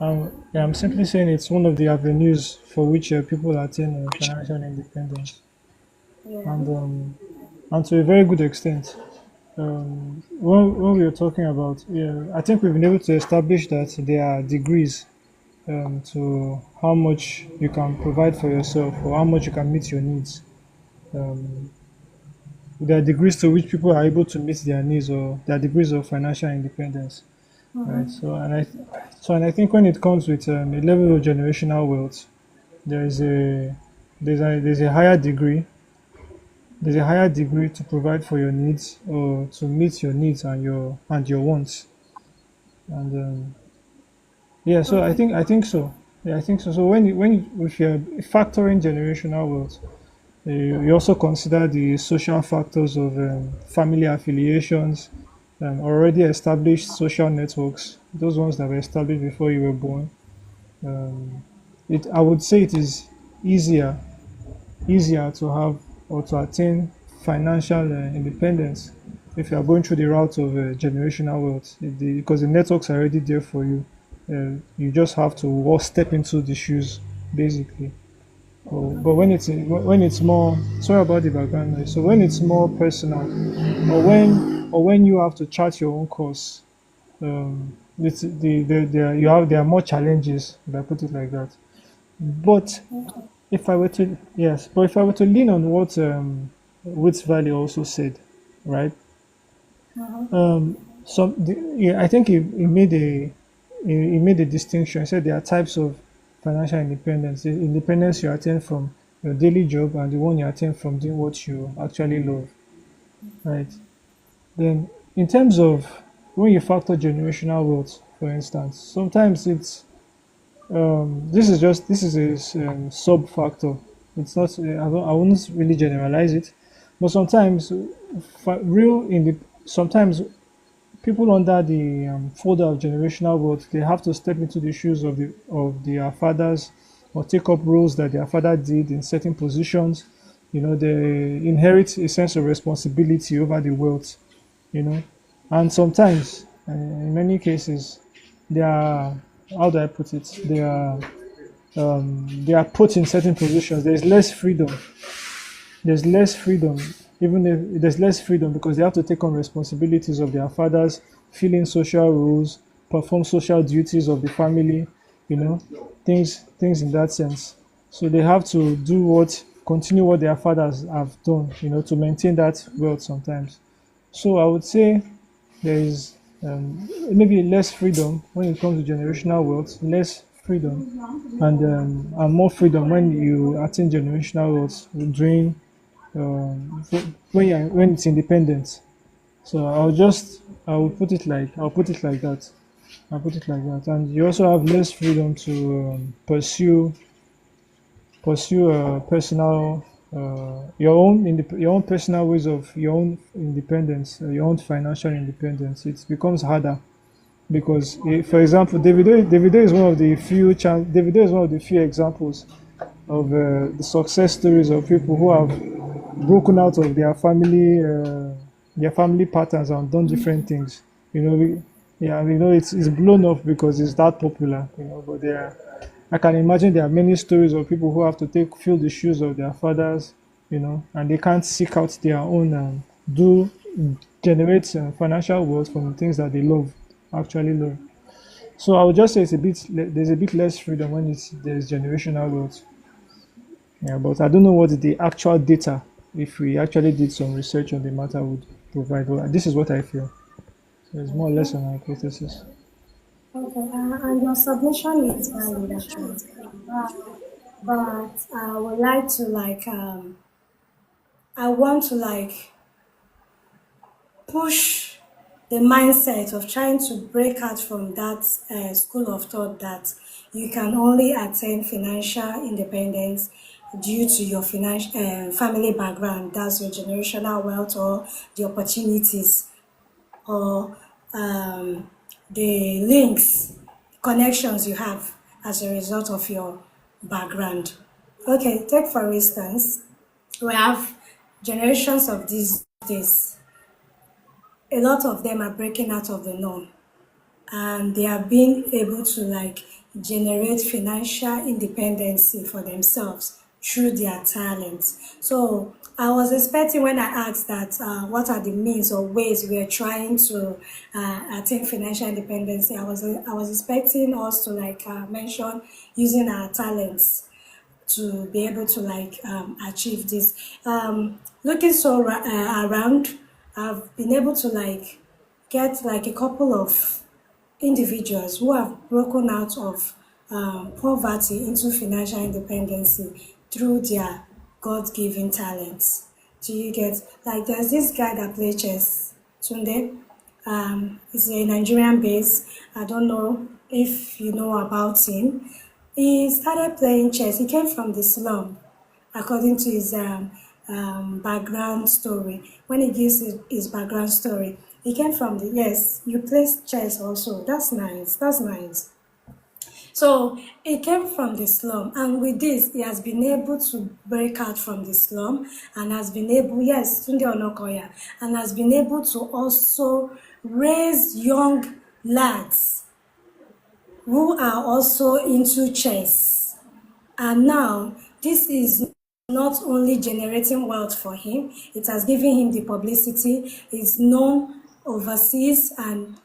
Yeah, I'm simply saying it's one of the avenues for which people attain financial independence, Yeah. and to a very good extent. When we are talking about, yeah, I think we've been able to establish that there are degrees to how much you can provide for yourself or how much you can meet your needs. Um, there are degrees to which people are able to meet their needs, or there are degrees of financial independence, right? Mm-hmm. And I think when it comes with a level of generational wealth, there is a there's a higher degree there's a higher degree to provide for your needs or to meet your needs and your wants. And yeah, so Okay. I think so. Yeah, I think so. So if you're factoring generational wealth, you also consider the social factors of family affiliations, already established social networks, those ones that were established before you were born. Um, I would say it is easier easier to have or to attain financial independence if you are going through the route of generational wealth, because the networks are already there for you. You just have to step into the shoes, basically. But when it's more, sorry about the background noise. So when it's more personal, or when you have to chart your own course, it's there are more challenges. If I put it like that. But if I were to yes, but if I were to lean on what Wits Valley also said, right? Yeah, I think he made a distinction. He said there are types of financial independence. The independence you attain from your daily job and the one you attain from doing what you actually love, right? Then, in terms of when you factor generational wealth, for instance, sometimes it's this is a sub factor. It's not. I wouldn't really generalize it, but sometimes, real in the sometimes people under the folder of generational wealth, they have to step into the shoes of their fathers or take up roles that their father did in certain positions. They inherit a sense of responsibility over the wealth. You know, and sometimes, in many cases, they are how do I put it? They are put in certain positions. There's less freedom. There's less freedom, even if there's less freedom because they have to take on responsibilities of their fathers, fill in social roles, perform social duties of the family, you know, things in that sense. So they have to continue what their fathers have done, to maintain that wealth sometimes. So I would say there is maybe less freedom when it comes to generational wealth, less freedom, and more freedom when you attain generational wealth during when it's independent. So I'll put it like that. I'll put it like that. And you also have less freedom to pursue personal your own personal ways of your own independence, your own financial independence. It becomes harder because, for example, Davido is one of the Davido is one of the few examples of the success stories of people who have broken out of their family patterns and done different things. Yeah, it's blown up because it's that popular. But I can imagine there are many stories of people who have to fill the shoes of their fathers. And they can't seek out their own do generate financial wealth from the things that they actually love. So I would just say there's a bit less freedom when there's generational wealth. Yeah, but I don't know what the actual data, if we actually did some research on the matter, would provide. But this is what I feel. So it's more or less an hypothesis. Okay. And your submission is valid actually. Uh, but I would like to I want to push the mindset of trying to break out from that school of thought that you can only attain financial independence due to your financial family background, that's your generational wealth or the opportunities or the links, connections you have as a result of your background. Okay, take for instance, we have generations of these days. A lot of them are breaking out of the norm and they are being able to generate financial independence for themselves through their talents. So I was expecting when I asked that what are the means or ways we are trying to attain financial independence, I was expecting us to mention using our talents to be able to achieve this. Looking around, I've been able to get a couple of individuals who have broken out of poverty into financial independence through their God-given talents. Do you get, like, there's this guy that plays chess, Tunde. He's a Nigerian base. I don't know if you know about him. He started playing chess. He came from the slum, according to his background story. When he gives his background story, he came from the, yes, you play chess also. That's nice. That's nice. So he came from the slum, and with this, he has been able to break out from the slum and has been able, yes, Tunde Onakoya, and has been able to also raise young lads who are also into chess. And now, this is not only generating wealth for him, it has given him the publicity. He's known overseas and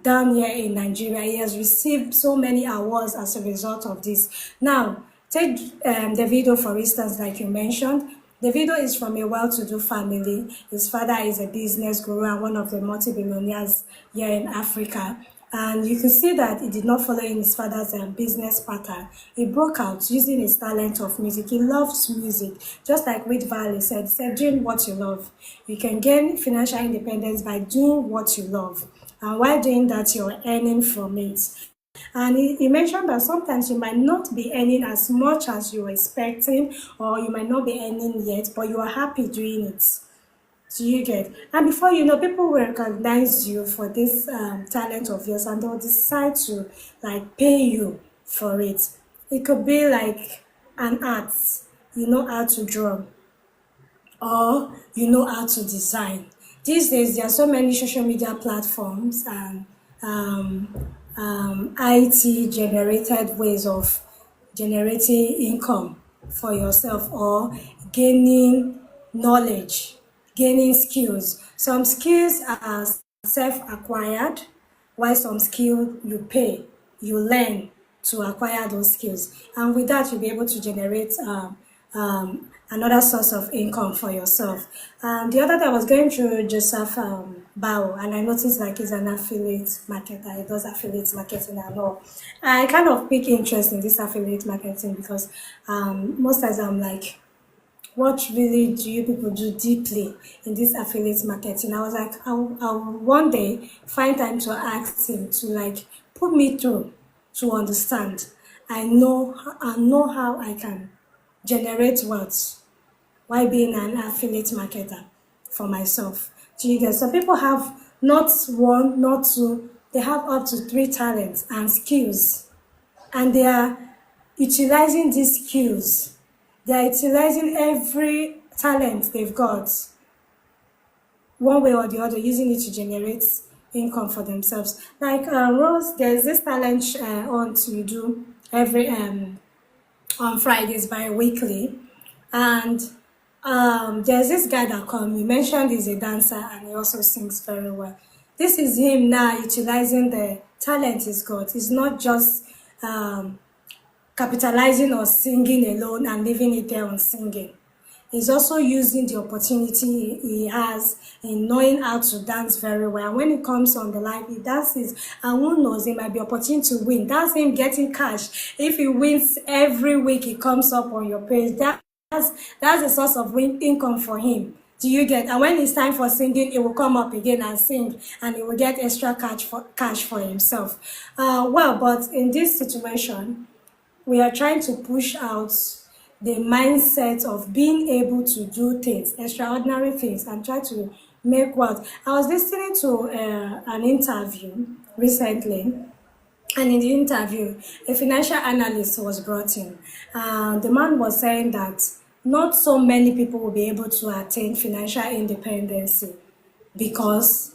down here in Nigeria. He has received so many awards as a result of this. Now, take Davido, for instance, like you mentioned. Davido is from a well-to-do family. His father is a business guru and one of the multi-billionaires here in Africa. And you can see that he did not follow in his father's business pattern. He broke out using his talent of music. He loves music. Just like Wade Valley said, doing what you love. You can gain financial independence by doing what you love. And while doing that, you're earning from it. And he mentioned that sometimes you might not be earning as much as you were expecting, or you might not be earning yet, but you are happy doing it. Do you get? And before you know, people will recognize you for this talent of yours, and they'll decide to like pay you for it. It could be like an art. You know how to draw, or you know how to design. These days, there are so many social media platforms and IT generated ways of generating income for yourself or gaining knowledge, gaining skills. Some skills are self-acquired, while some skill you pay, you learn to acquire those skills. And with that, you'll be able to generate another source of income for yourself. And the other day I was going through Joseph Bao, and I noticed like he's an affiliate marketer. He does affiliate marketing and all. I kind of pick interest in this affiliate marketing because most times I'm like, what really do you people do deeply in this affiliate marketing? I was like, I'll one day find time to ask him to like put me through to understand. I know how I can generate wealth while being an affiliate marketer for myself. Do you get? Some people have not one, not two, they have up to three talents and skills, and they are utilizing these skills. They are utilizing every talent they've got, one way or the other, using it to generate income for themselves. Like Rose, there's this talent on to do every on Fridays bi-weekly. And there's this guy that come, you mentioned he's a dancer and he also sings very well. This is him now utilizing the talent he's got. He's not just capitalizing or singing alone and leaving it there on singing. He's also using the opportunity he has in knowing how to dance very well. And when it comes on the live, he dances. And who knows, it might be opportunity to win. That's him getting cash. If he wins every week, he comes up on your page. That's a source of income for him. Do you get? And when it's time for singing, he will come up again and sing, and he will get extra cash for himself. Well, but in this situation, we are trying to push out the mindset of being able to do things, extraordinary things, and try to make wealth. I was listening to an interview recently, and in the interview, a financial analyst was brought in. The man was saying that not so many people will be able to attain financial independence because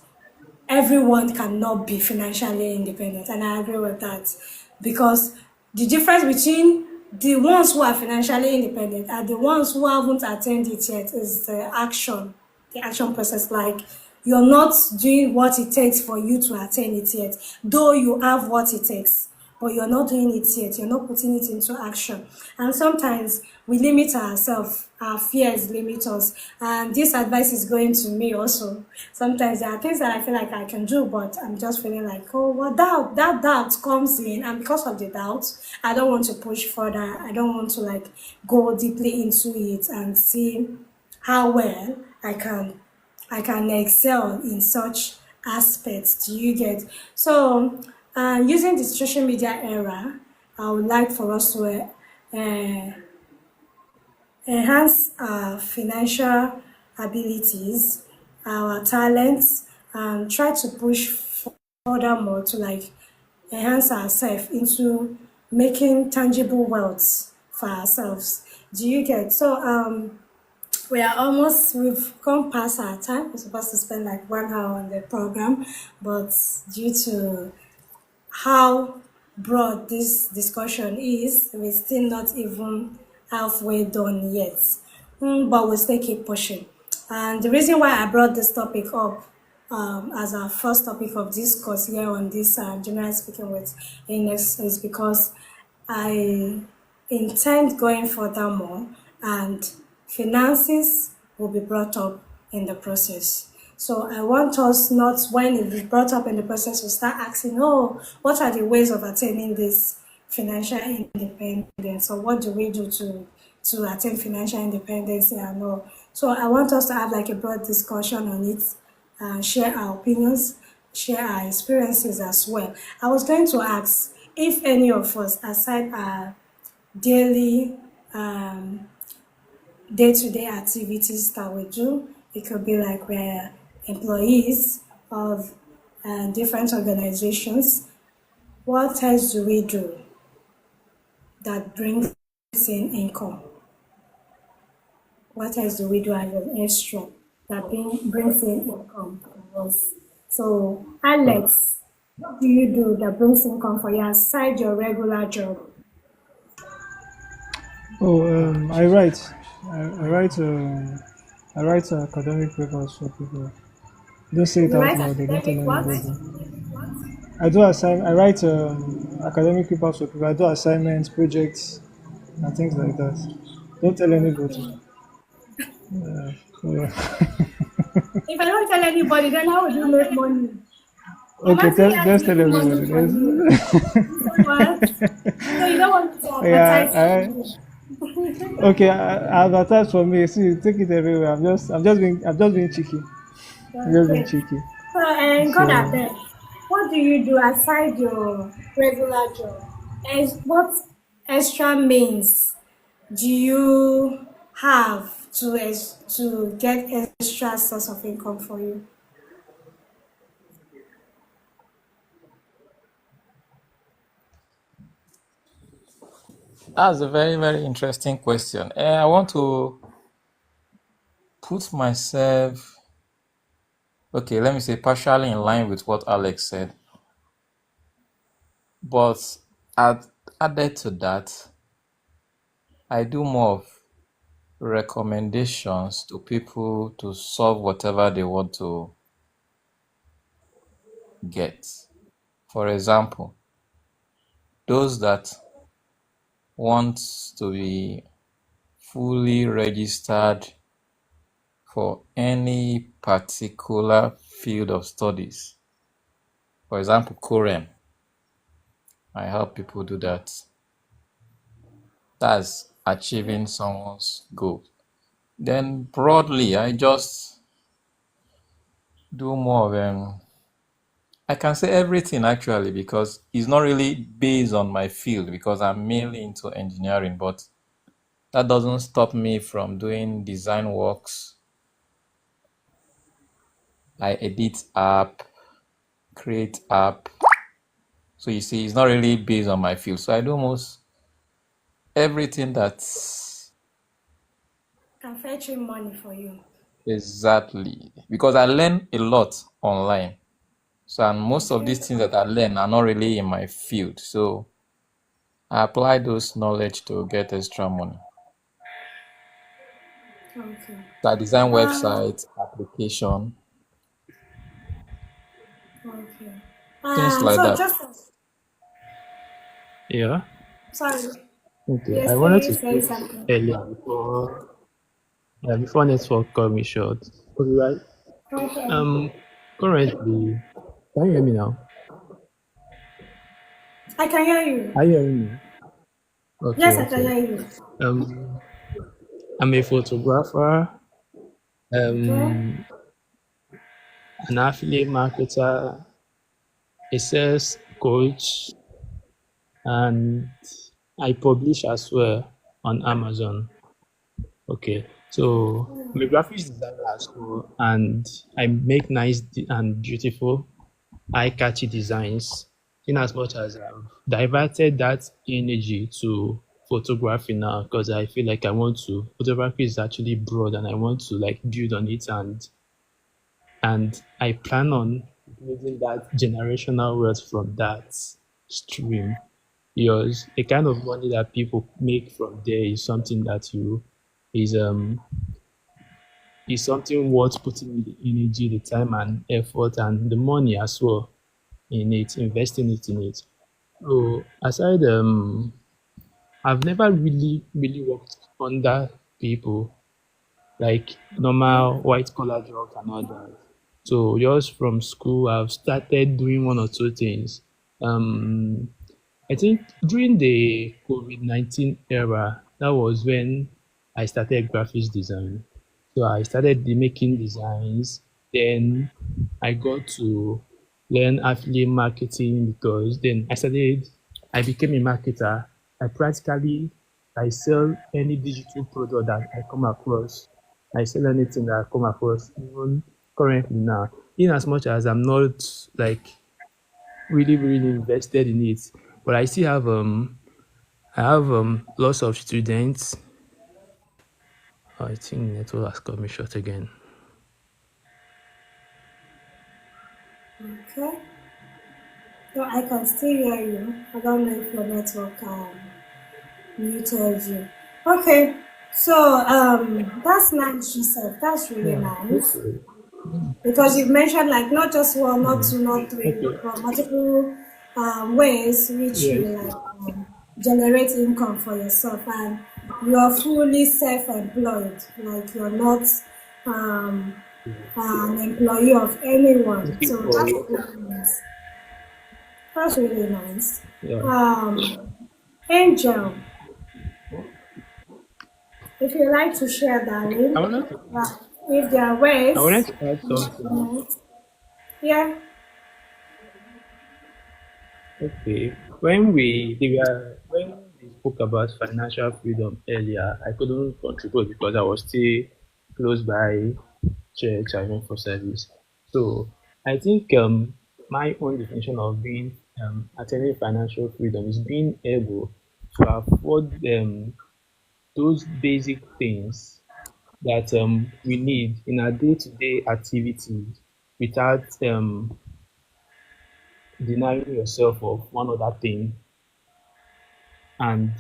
everyone cannot be financially independent, and I agree with that, because the difference between the ones who are financially independent and the ones who haven't attained it yet is the action process. Like, you're not doing what it takes for you to attain it yet, though you have what it takes, but you're not doing it yet. You're not putting it into action. And sometimes we limit ourselves. Our fears limit us. And this advice is going to me also. Sometimes there are things that I feel like I can do, but I'm just feeling like, oh, well, that doubt comes in. And because of the doubt, I don't want to push further. I don't want to like go deeply into it and see how well I can excel in such aspects. Do you get? So, using the social media era, I would like for us to enhance our financial abilities, our talents, and try to push furthermore to like enhance ourselves into making tangible wealth for ourselves. Do you get? So we've gone past our time. We're supposed to spend like 1 hour on the program, but due to how broad this discussion is, we're still not even halfway done yet. But we'll still keep pushing. And the reason why I brought this topic up as our first topic of discourse here on this General Speaking with Ines is because I intend going furthermore, and finances will be brought up in the process. So I want us not, when it is brought up in the process, to start asking, oh, what are the ways of attaining this financial independence? Or what do we do to attain financial independence and all? So I want us to have like a broad discussion on it, share our opinions, share our experiences as well. I was going to ask if any of us, aside our daily day-to-day activities that we do, it could be like we're employees of different organizations. What else do we do that brings in income? What else do we do as an extra that brings in income for us? So, Alex, what do you do that brings income for you aside your regular job? Oh, I write. I write. I write academic papers for people. Don't say it You out write loud. They don't tell academic what? anybody. I do assign. I write academic papers for people. I do assignments, projects, and things like that. Don't tell anybody. Okay. Yeah. If I don't tell anybody, then how would you make money? I'm Okay, actually just tell making money everybody. for you. You say what? So you don't want me to advertise for Yeah. you? Okay. Advertise for me. See, take it everywhere. I'm just being cheeky. I'm just being Okay. cheeky. So, and God So, abeg, what do you do aside your regular job? And what extra means do you have to get extra source of income for you? That's a very, very interesting question. I want to put myself, okay, let me say partially in line with what Alex said, but added to that, I do more of recommendations to people to solve whatever they want to get. For example, those that want to be fully registered for any particular field of studies. For example, Corem. I help people do that. That's achieving someone's goal. Then broadly, I just do more of I can say everything actually because it's not really based on my field because I'm mainly into engineering, but that doesn't stop me from doing design works. I edit app, create app. So you see, it's not really based on my field. So I do almost everything that's Can fetch in money for you. exactly because I learn a lot online. So and most of Okay. these things that I learn are not really in my field. So I apply those knowledge to get extra money. Okay. So I design Um. websites, application, Okay. things like So that. just Yeah. sorry. Okay. You're I wanted saying to say speak something. earlier before before network cut me short. Okay, right. Okay. Um, currently, can you hear me now? I can hear you. Are you hearing me? Okay, Yes, I can okay. hear you. Um, I'm a photographer Okay. Um, an affiliate marketer, a sales coach, and I publish as well on Amazon. Okay, so I'm a graphics designer as well, and I make nice and beautiful, eye-catchy designs. In as much as I've diverted that energy to photography now, because I feel like I want to. Photography is actually broad, and I want to like build on it, and I plan on building that generational wealth from that stream. Because the kind of money that people make from there is something that you is is something worth putting in the energy, the time and effort and the money as well in it, investing it in it. So aside I've never really worked under people like normal white collar jobs and all that. So just from school I've started doing one or two things. Um I think during the COVID-19 era, that was when I started graphics design. So I started making designs. Then I got to learn affiliate marketing because then I became a marketer. I practically, I sell any digital product that I come across. I sell anything that I come across, even currently now. In as much as I'm not like really invested in it. But I have lots of students. I think network has cut me short again. Okay. So I can still hear you. I don't know if your network muted you. Okay. So that's nice you said. That's really Yeah. nice. Okay. Because you've mentioned like not just one, not Mm. two, not three, Okay. but multiple ways which you Yes. like generate income for yourself, and you are fully self-employed. Like you're not um, an employee of anyone. Thank you So for that's really nice. That's really nice. yeah. Angel, if you like to share, I darling, wanted to if there are I wanted ways, to add something. yeah. Okay. When we spoke about financial freedom earlier, I couldn't contribute because I was still close by church. I went for service. So I think my own definition of being attaining financial freedom is being able to afford those basic things that we need in our day-to-day activities without denying yourself of one other thing. And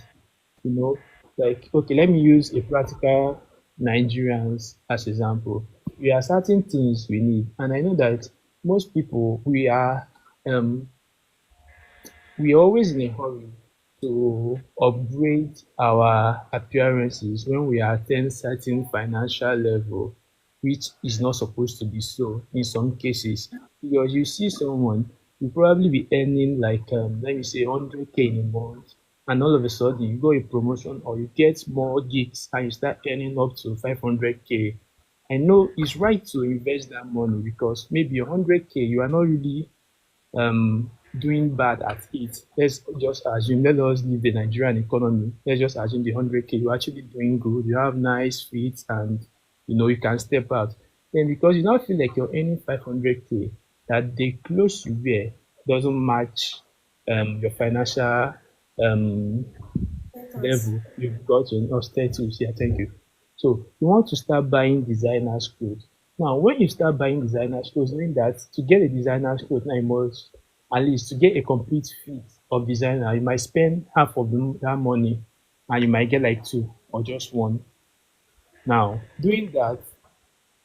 you know, like okay, let me use a practical Nigerians as example. We are certain things we need, and I know that most people um we're always in a hurry to upgrade our appearances when we attain certain financial level, which is not supposed to be so in some cases. Because you see someone, you probably be earning like let me say 100K in a month, and all of a sudden you go a promotion or you get more gigs and you start earning up to 500K. I know it's right to invest that money because maybe 100K you are not really doing bad at it. Let's just assume, let us leave the Nigerian economy. Let's just assume the 100K, you're actually doing good, you have nice feet, and you can step out. Then because you now feel like you're earning 500K, that the clothes you wear doesn't match your financial um, Because level you've got to status. Yeah, thank you. So you want to start buying designers clothes. Now, when you start buying designers clothes, knowing that to get a designer's clothes, now you must at least to get a complete fit of designer, you might spend half of that money, and you might get like two or just one. Now, doing that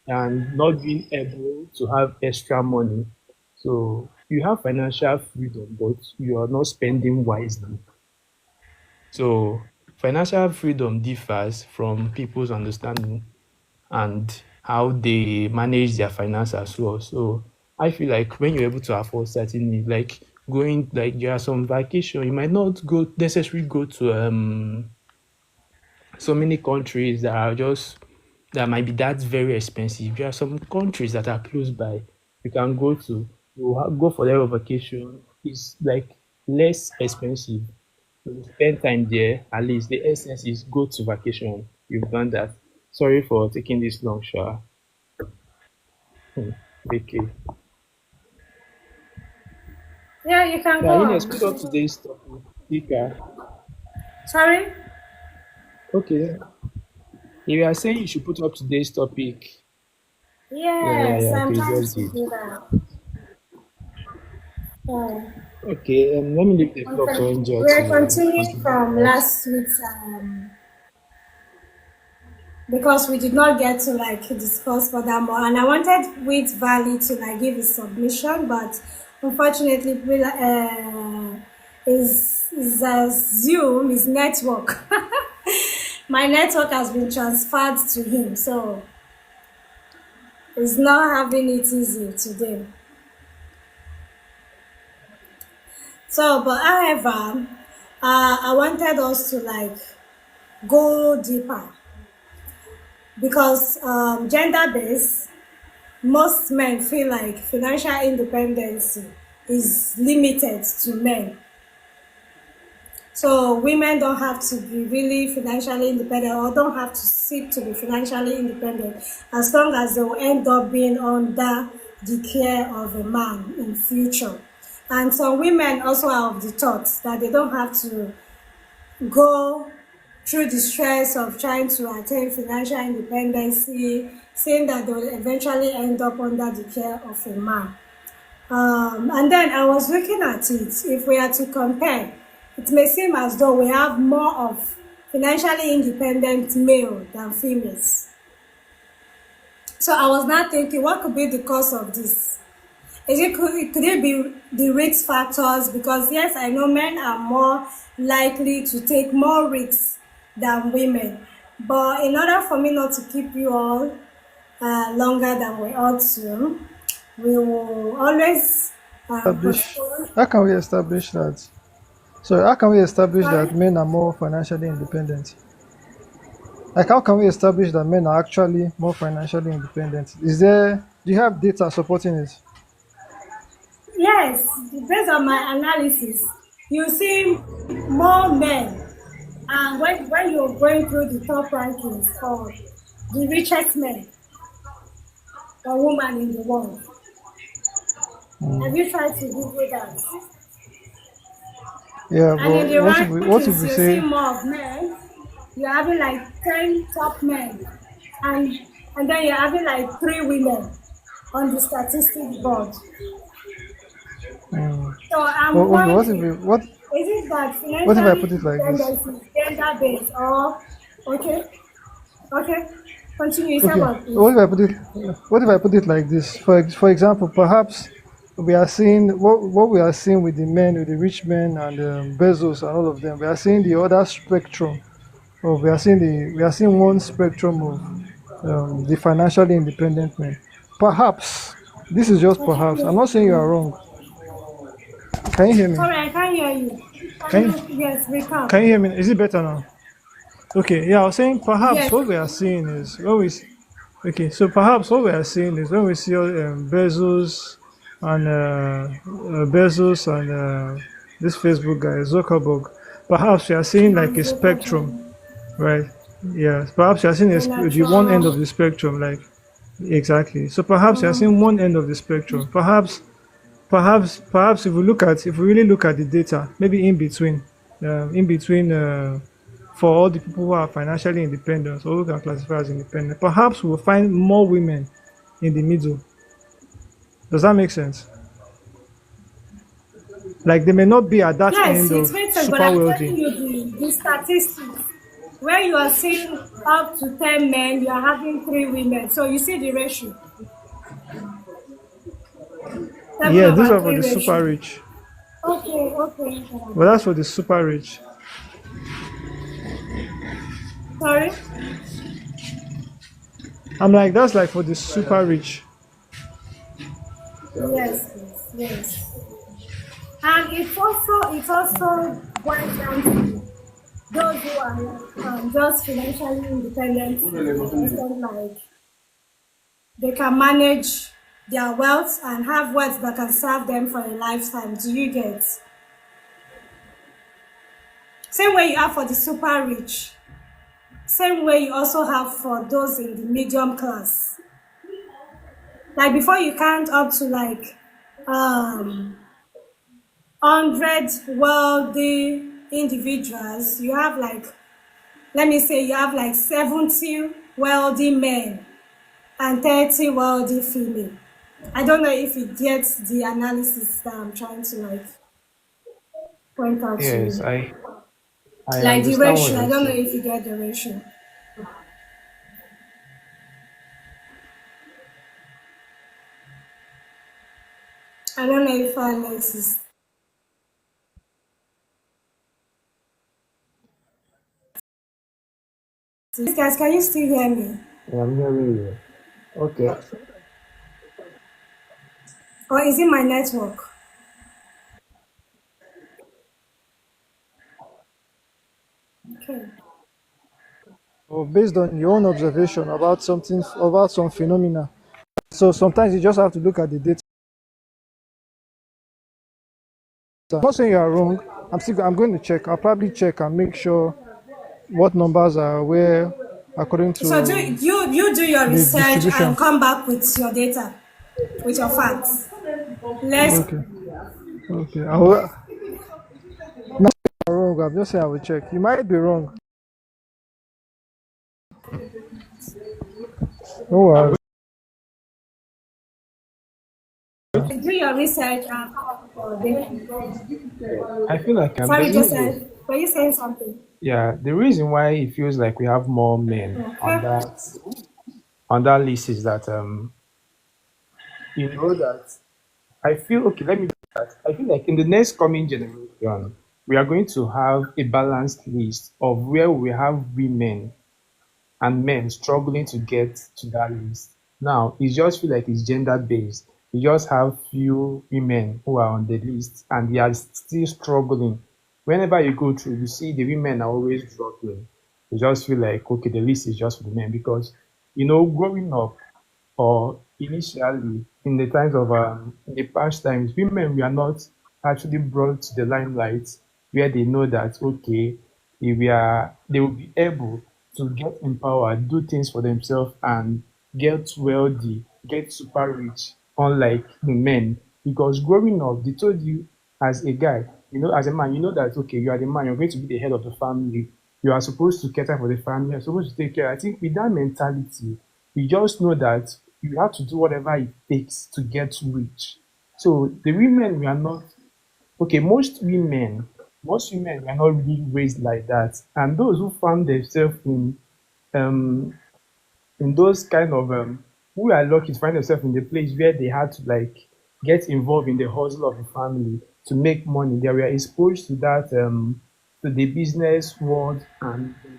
and not being able to have extra money, so you have financial freedom, but you are not spending wisely. So financial freedom differs from people's understanding and how they manage their finance as well. So I feel like when you're able to afford certain needs, like going like there are some vacation, you might not go necessarily go to so many countries that are just that might be that very expensive. There are some countries that are close by you can go to. Go for their vacation. It's like less expensive. You spend time there. At least the essence is go to vacation. You've done that. Sorry for taking this long shower. Okay. Yeah, you can Yeah, go Ines, on. put up today's topic. Speaker. Sorry? Okay. You are saying you should put up today's topic. Yes, Yeah. I'm Okay, you trying just to did. do that. Yeah. Okay, let me leave the floor Okay. for Angel We're to continuing contribute to from that. last week's because we did not get to like discuss further more, and I wanted Wheat Valley to like give his submission, but unfortunately, is Zoom, his network. My network has been transferred to him, so he's not having it easy today. So, but however, I wanted us to like go deeper because gender based, most men feel like financial independence is limited to men. So women don't have to be really financially independent or don't have to seek to be financially independent as long as they will end up being under the care of a man in future. And some women also are of the thought that they don't have to go through the stress of trying to attain financial independence, saying that they will eventually end up under the care of a man. And then I was looking at it. If we are to compare, it may seem as though we have more of financially independent male than females. So I was now thinking, what could be the cause of this? Could it be the risk factors? Because yes, I know men are more likely to take more risks than women. But in order for me not to keep you all longer than we ought to, we will always Establish. postpone. How can we establish that? So how can we establish Sorry? that men are more financially independent? Like how can we establish that men are actually more financially independent? Do you have data supporting it? Yes, based on my analysis, you see more men. And when you're going through the top rankings for the richest men or woman in the world, have you tried to Google that? Yeah, And in but the what if rankings, we you see say more of men. You're having like 10 top men, and and then you're having like 3 women on the statistics board. So I'm okay, wondering, is it that what if I financially put it like this? independence is gender based or okay? Okay. Continue, you said Okay, what please? what if I put it like this? For example, perhaps we are seeing what we are seeing with the men, with the rich men and Bezos and all of them. We are seeing the other spectrum. We are seeing one spectrum of the financially independent men. Perhaps this is just Okay. perhaps. I'm not saying you are wrong. Can you hear me? Sorry, I can't hear you. Can Can you, you yes, recap. can you hear me? Is it better now? Okay, yeah, I was saying perhaps Yes. what we are seeing is okay, so perhaps what we are seeing is when we see Bezos and this Facebook guy Zuckerberg, perhaps we are seeing like And a spectrum, Zuckerberg, right? Yeah, perhaps you are seeing Donald the one end of Trump. the spectrum, like exactly. So perhaps you are seeing one end of the spectrum. Perhaps if we really look at the data, maybe in between. For all the people who are financially independent or who can classify as independent, perhaps we'll find more women in the middle. Does that make sense? Like they may not be at that Yes, end it of makes sense, but super I'm wealthy. telling you the statistics. Where you are seeing up to 10 men, you are having 3 women. So you see the ratio. 7 Yeah, these over are for 3 the ratio. super rich. Okay, okay. But that's for the super rich. Sorry? I'm like, that's like for the super rich. Yes, yes, yes. And it also boils down to those who are like just financially independent to the extent like they can manage their wealth and have wealth that can serve them for a lifetime. Do you get? Same way you have for the super rich. Same way you also have for those in the medium class. Like before you count up to like 100 wealthy individuals, you have like, let me say, you have like 70 wealthy men and 30 wealthy female. I don't know if it gets the analysis that I'm trying to like point out to Yes, you. I Like the understand what ratio, I you're don't know saying. if you get the ratio. I don't know if Alex is. Guys, can you still hear me? Yeah, I'm hearing you. Okay. Or is it my network? Okay. Or based on your own observation about something, about some phenomena. So sometimes you just have to look at the data. I'm not saying you are wrong. I'm going to check. I'll probably check and make sure what numbers are where according So do to you do your the research and distribution. come back with your data, with your facts. Let's. Okay. Okay. I will, not saying you're wrong. I'm just saying I will check. You might be wrong. Oh, I'm Do your research and come up with your data. I feel like Sorry, there's a just reason. said. Were you saying something? Yeah, the reason why it feels like we have more men Okay. on that list is that you know that I feel okay. Let me do that. I feel like in the next coming generation, we are going to have a balanced list of where we have women and men struggling to get to that list. Now, it just feel like it's gender based. You just have few women who are on the list and they are still struggling. Whenever you go through, you see the women are always struggling. You just feel like, okay, the list is just for the men because, growing up, or initially in the times of in the past times, women were not actually brought to the limelight where they know that okay, if they will be able to get empowered, do things for themselves, and get wealthy, get super rich, unlike the men. Because growing up, they told you as a guy, as a man, you know that okay, you are the man, you're going to be the head of the family. You are supposed to cater for the family, you're supposed to take care. I think with that mentality, you just know that you have to do whatever it takes to get rich. So the women we are not okay, most women were not really raised like that. And those who found themselves um in those kind of who are lucky to find themselves in the place where they had to like get involved in the hustle of the family to make money. They were exposed to that to the business world and they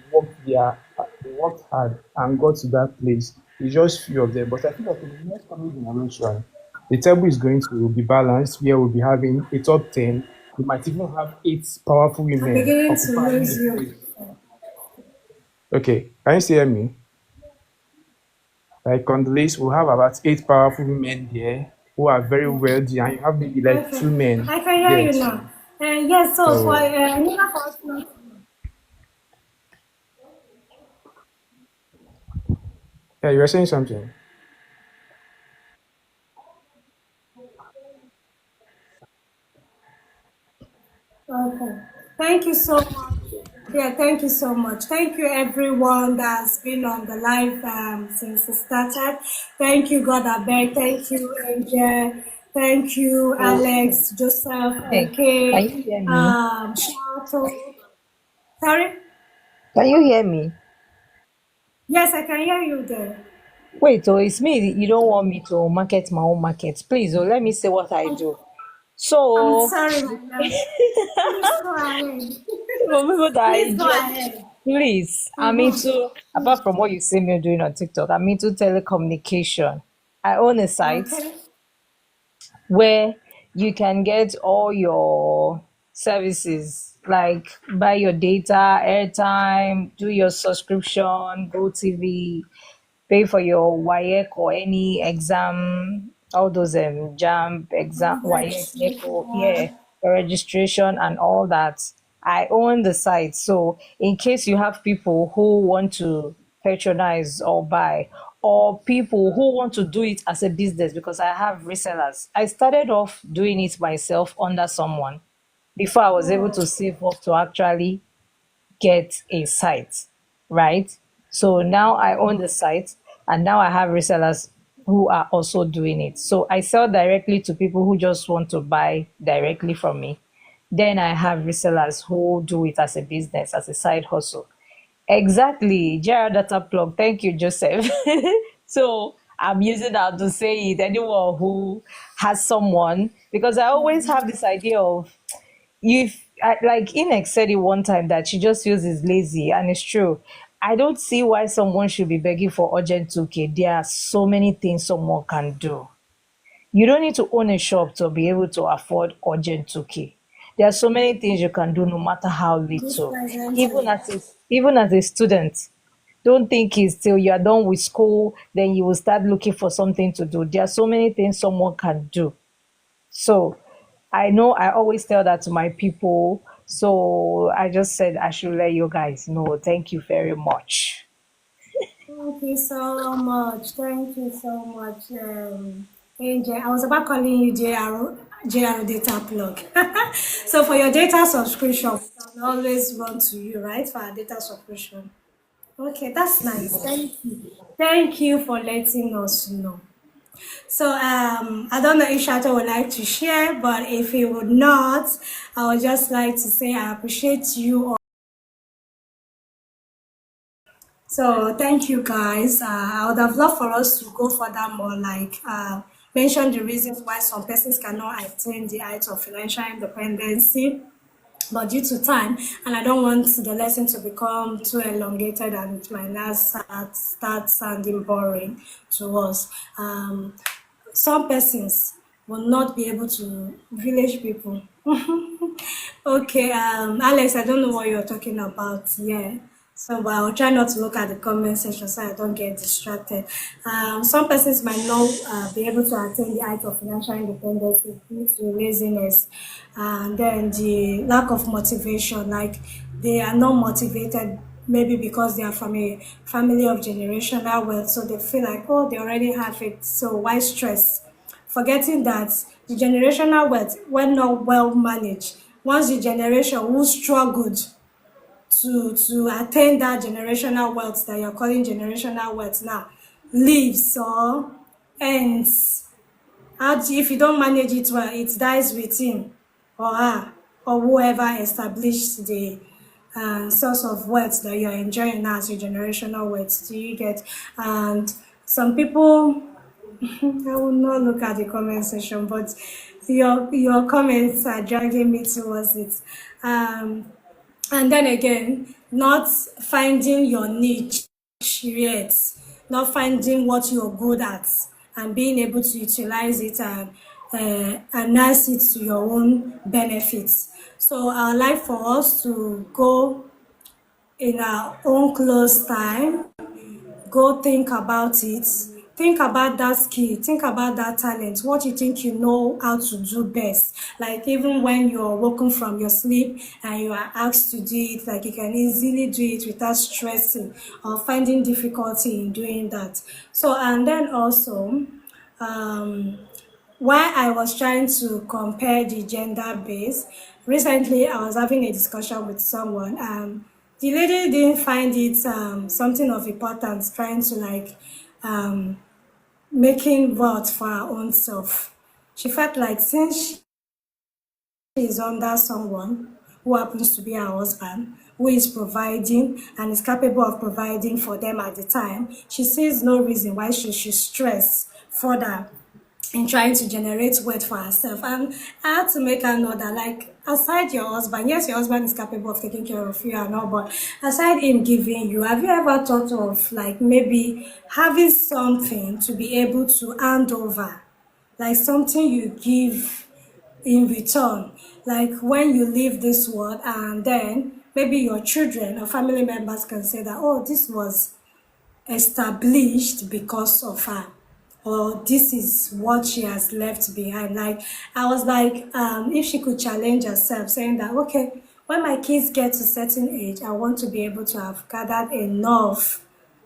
worked hard and got to that place. It's just few of them. But I feel like in the next coming generation, the table is going to be balanced where we'll be having a top 10. We might even have eight powerful I'm women beginning to occupying lose the you. place. Okay, can you still hear me? Like on the list, we'll have about eight powerful women there who are very wealthy, and you have maybe like Okay. two men. I can hear you Yes. now. Yes, so for So another person, yeah, you were saying something. okay. Thank you so much. Yeah, thank you so much. Thank you everyone that's been on the live since it started. Thank you, God Abeg. Thank you, Angel. Thank you, Alex, Joseph, Hey, can AK, you hear me? Shato. Sorry? Can you hear me? Yes, I can hear you there. Wait, oh, it's me. You don't want me to market my own market. Please, oh, let me say what I do. I'm So, sorry, my love. Please go ahead. for people that are Please go interested, ahead. please, I'm into, apart from what you see me doing on TikTok, I'm into telecommunication. I own a site Okay. where you can get all your services like buy your data, airtime, do your subscription, go TV, pay for your WAEC or any exam, all those jam exam, WAEC, NECO, yeah, your registration and all that. I own the site. So in case you have people who want to patronize or buy, or people who want to do it as a business, because I have resellers. I started off doing it myself under someone before I was able to save up to actually get a site, right? So now I own the site and now I have resellers who are also doing it. So I sell directly to people who just want to buy directly from me. Then I have resellers who do it as a business, as a side hustle. Exactly. JR Data Plug. Thank you, Joseph. So I'm using that to say it. Anyone who has someone, because I always have this idea of if like Inex said it one time that she just feels is lazy, and it's true. I don't see why someone should be begging for urgent 2K. There are so many things someone can do. You don't need to own a shop to be able to afford urgent 2K. There are so many things you can do no matter how This little. Even presently. as a, even as a student, don't think it's till you are done with school, then you will start looking for something to do. There are so many things someone can do. So I know I always tell that to my people. So I just said I should let you guys know. Thank you very much. Thank you so much. Thank you so much, Angel. I was about calling you JR Data Plug. So for your data subscription, we can always run to you, right? For our data subscription. Okay, that's nice. Thank you. Thank you for letting us know. So I don't know if Shato would like to share, but if he would not, I would just like to say I appreciate you all. So thank you guys. I would have loved for us to go further more, like mention the reasons why some persons cannot attain the height of financial independency. But due to time, and I don't want the lesson to become too elongated and it might now start sounding boring to us. Some persons will not be able to, village people. Okay, Alex, I don't know what you're talking about. Yeah. So, but I'll try not to look at the comment section so I don't get distracted. Some persons might not be able to attain the height of financial independence due to laziness and then the lack of motivation. Like they are not motivated maybe because they are from a family of generational wealth, so they feel like, oh, they already have it, so why stress? Forgetting that the generational wealth, when not well managed, once the generation who struggled to attain that generational wealth that you're calling generational wealth now leaves or ends, if you don't manage it well, it dies with him or her or whoever established the source of wealth that you're enjoying now as your generational wealth. Do you get? And some people, I will not look at the comment section, but your comments are dragging me towards it. Um, and then again, not finding your niche yet, not finding what you're good at, and being able to utilize it and harness it to your own benefits. So I would like for us to go in our own close time, go think about it, think about that skill, think about that talent, what you think you know how to do best. Like even when you're woken from your sleep and you are asked to do it, like you can easily do it without stressing or finding difficulty in doing that. So and then also um while I was trying to compare the gender base, recently I was having a discussion with someone. The lady didn't find it something of importance trying to like um, making wealth for her own self. She felt like since she is under someone who happens to be her husband, who is providing and is capable of providing for them at the time, she sees no reason why she should stress further in trying to generate wealth for herself. And I had to make her know that, like, aside your husband, yes, your husband is capable of taking care of you and all, but aside him giving you, have you ever thought of, like, maybe having something to be able to hand over? Like something you give in return. Like when you leave this world, and then maybe your children or family members can say that, oh, this was established because of her, or this is what she has left behind. Like I was like, if she could challenge herself saying that, okay, when my kids get to a certain age, I want to be able to have gathered enough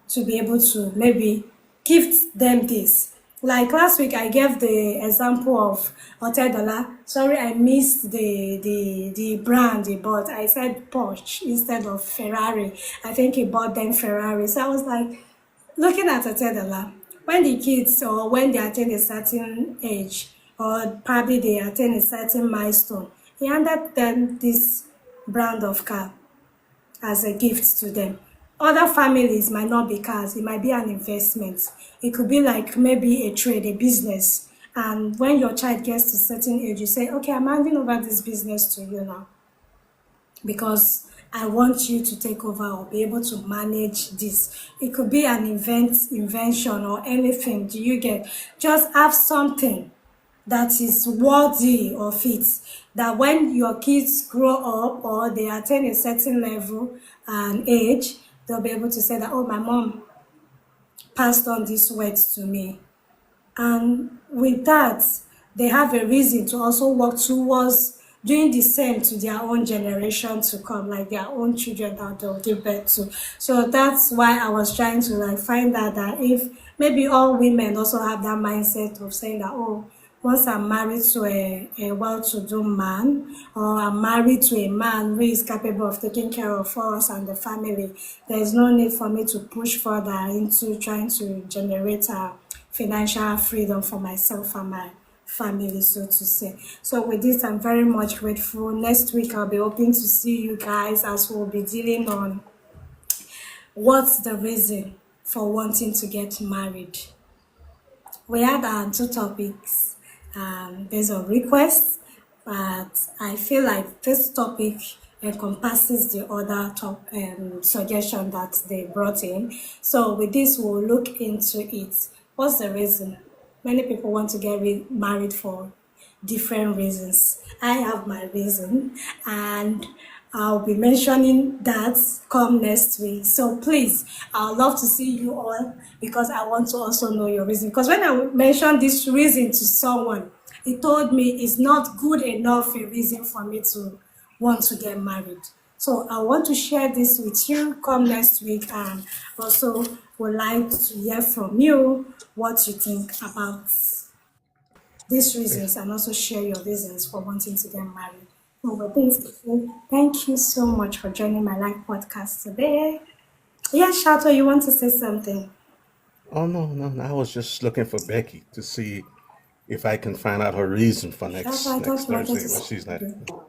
to be able to maybe gift them this. Like last week, I gave the example of Otedola. Sorry, I missed the brand he bought. I said Porsche instead of Ferrari. I think he bought them Ferrari. So I was like, looking at Otedola, when the kids or when they attain a certain age, or probably they attain a certain milestone, he handed them this brand of car as a gift to them. Other families might not be cars, it might be an investment. It could be like maybe a trade, a business. And when your child gets to a certain age, you say, okay, I'm handing over this business to you now because I want you to take over or be able to manage this. It could be an invention or anything. Do you get? Just have something that is worthy of it. That when your kids grow up or they attain a certain level and age, they'll be able to say that, oh, my mom passed on these words to me. And with that, they have a reason to also work towards doing the same to their own generation to come, like their own children that they'll give birth to. So that's why I was trying to like find out that if maybe all women also have that mindset of saying that, oh, once I'm married to a well-to-do man, or I'm married to a man who is capable of taking care of us and the family, there is no need for me to push further into trying to generate a financial freedom for myself and my family, so to say. So with this, I'm very much grateful. Next week, I'll be hoping to see you guys as we'll be dealing on what's the reason for wanting to get married. We had two topics based on requests, but I feel like this topic encompasses the other suggestion that they brought in. So with this, we'll look into it. What's the reason? Many people want to get married for different reasons. I have my reason, and I'll be mentioning that come next week. So please, I'd love to see you all because I want to also know your reason. Because when I mentioned this reason to someone, he told me it's not good enough a reason for me to want to get married. So I want to share this with you come next week, and also would like to hear from you what you think about these reasons, and also share your reasons for wanting to get married. So with this, thank you so much for joining my live podcast today. Yeah, Shato, you want to say something? Oh no, no, no, I was just looking for Becky to see if I can find out her reason for Shato, next I thought next you wanted Thursday, to but say she's not. something.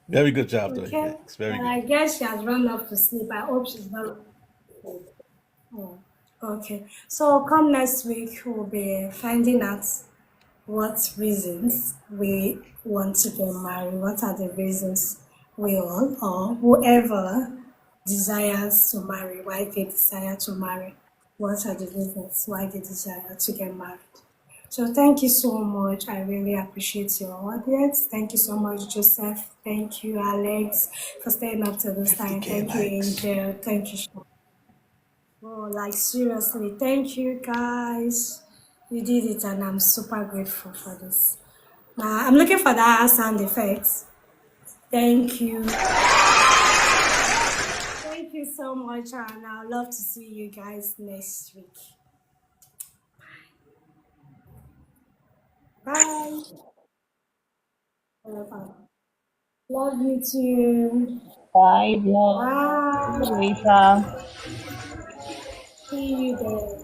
Very good job, though, Okay, Max. Very well, good. I guess she has run off to sleep. I hope she's not. Oh, okay. So come next week, we'll be finding out what reasons we want to get married. What are the reasons we all or whoever desires to marry, why they desire to marry? What are the reasons why they desire to get married? So thank you so much. I really appreciate your audience. Thank you so much, Joseph. Thank you, Alex, for staying up to this time. 50K Thank you, likes. Angel. Thank you. Oh, like seriously, thank you guys. You did it, and I'm super grateful for this. I'm looking for that sound effects. Thank you. Thank you so much, and I'd love to see you guys next week. Bye. Bye. Love you too. Bye, vlog. See Bye. you later. See you there.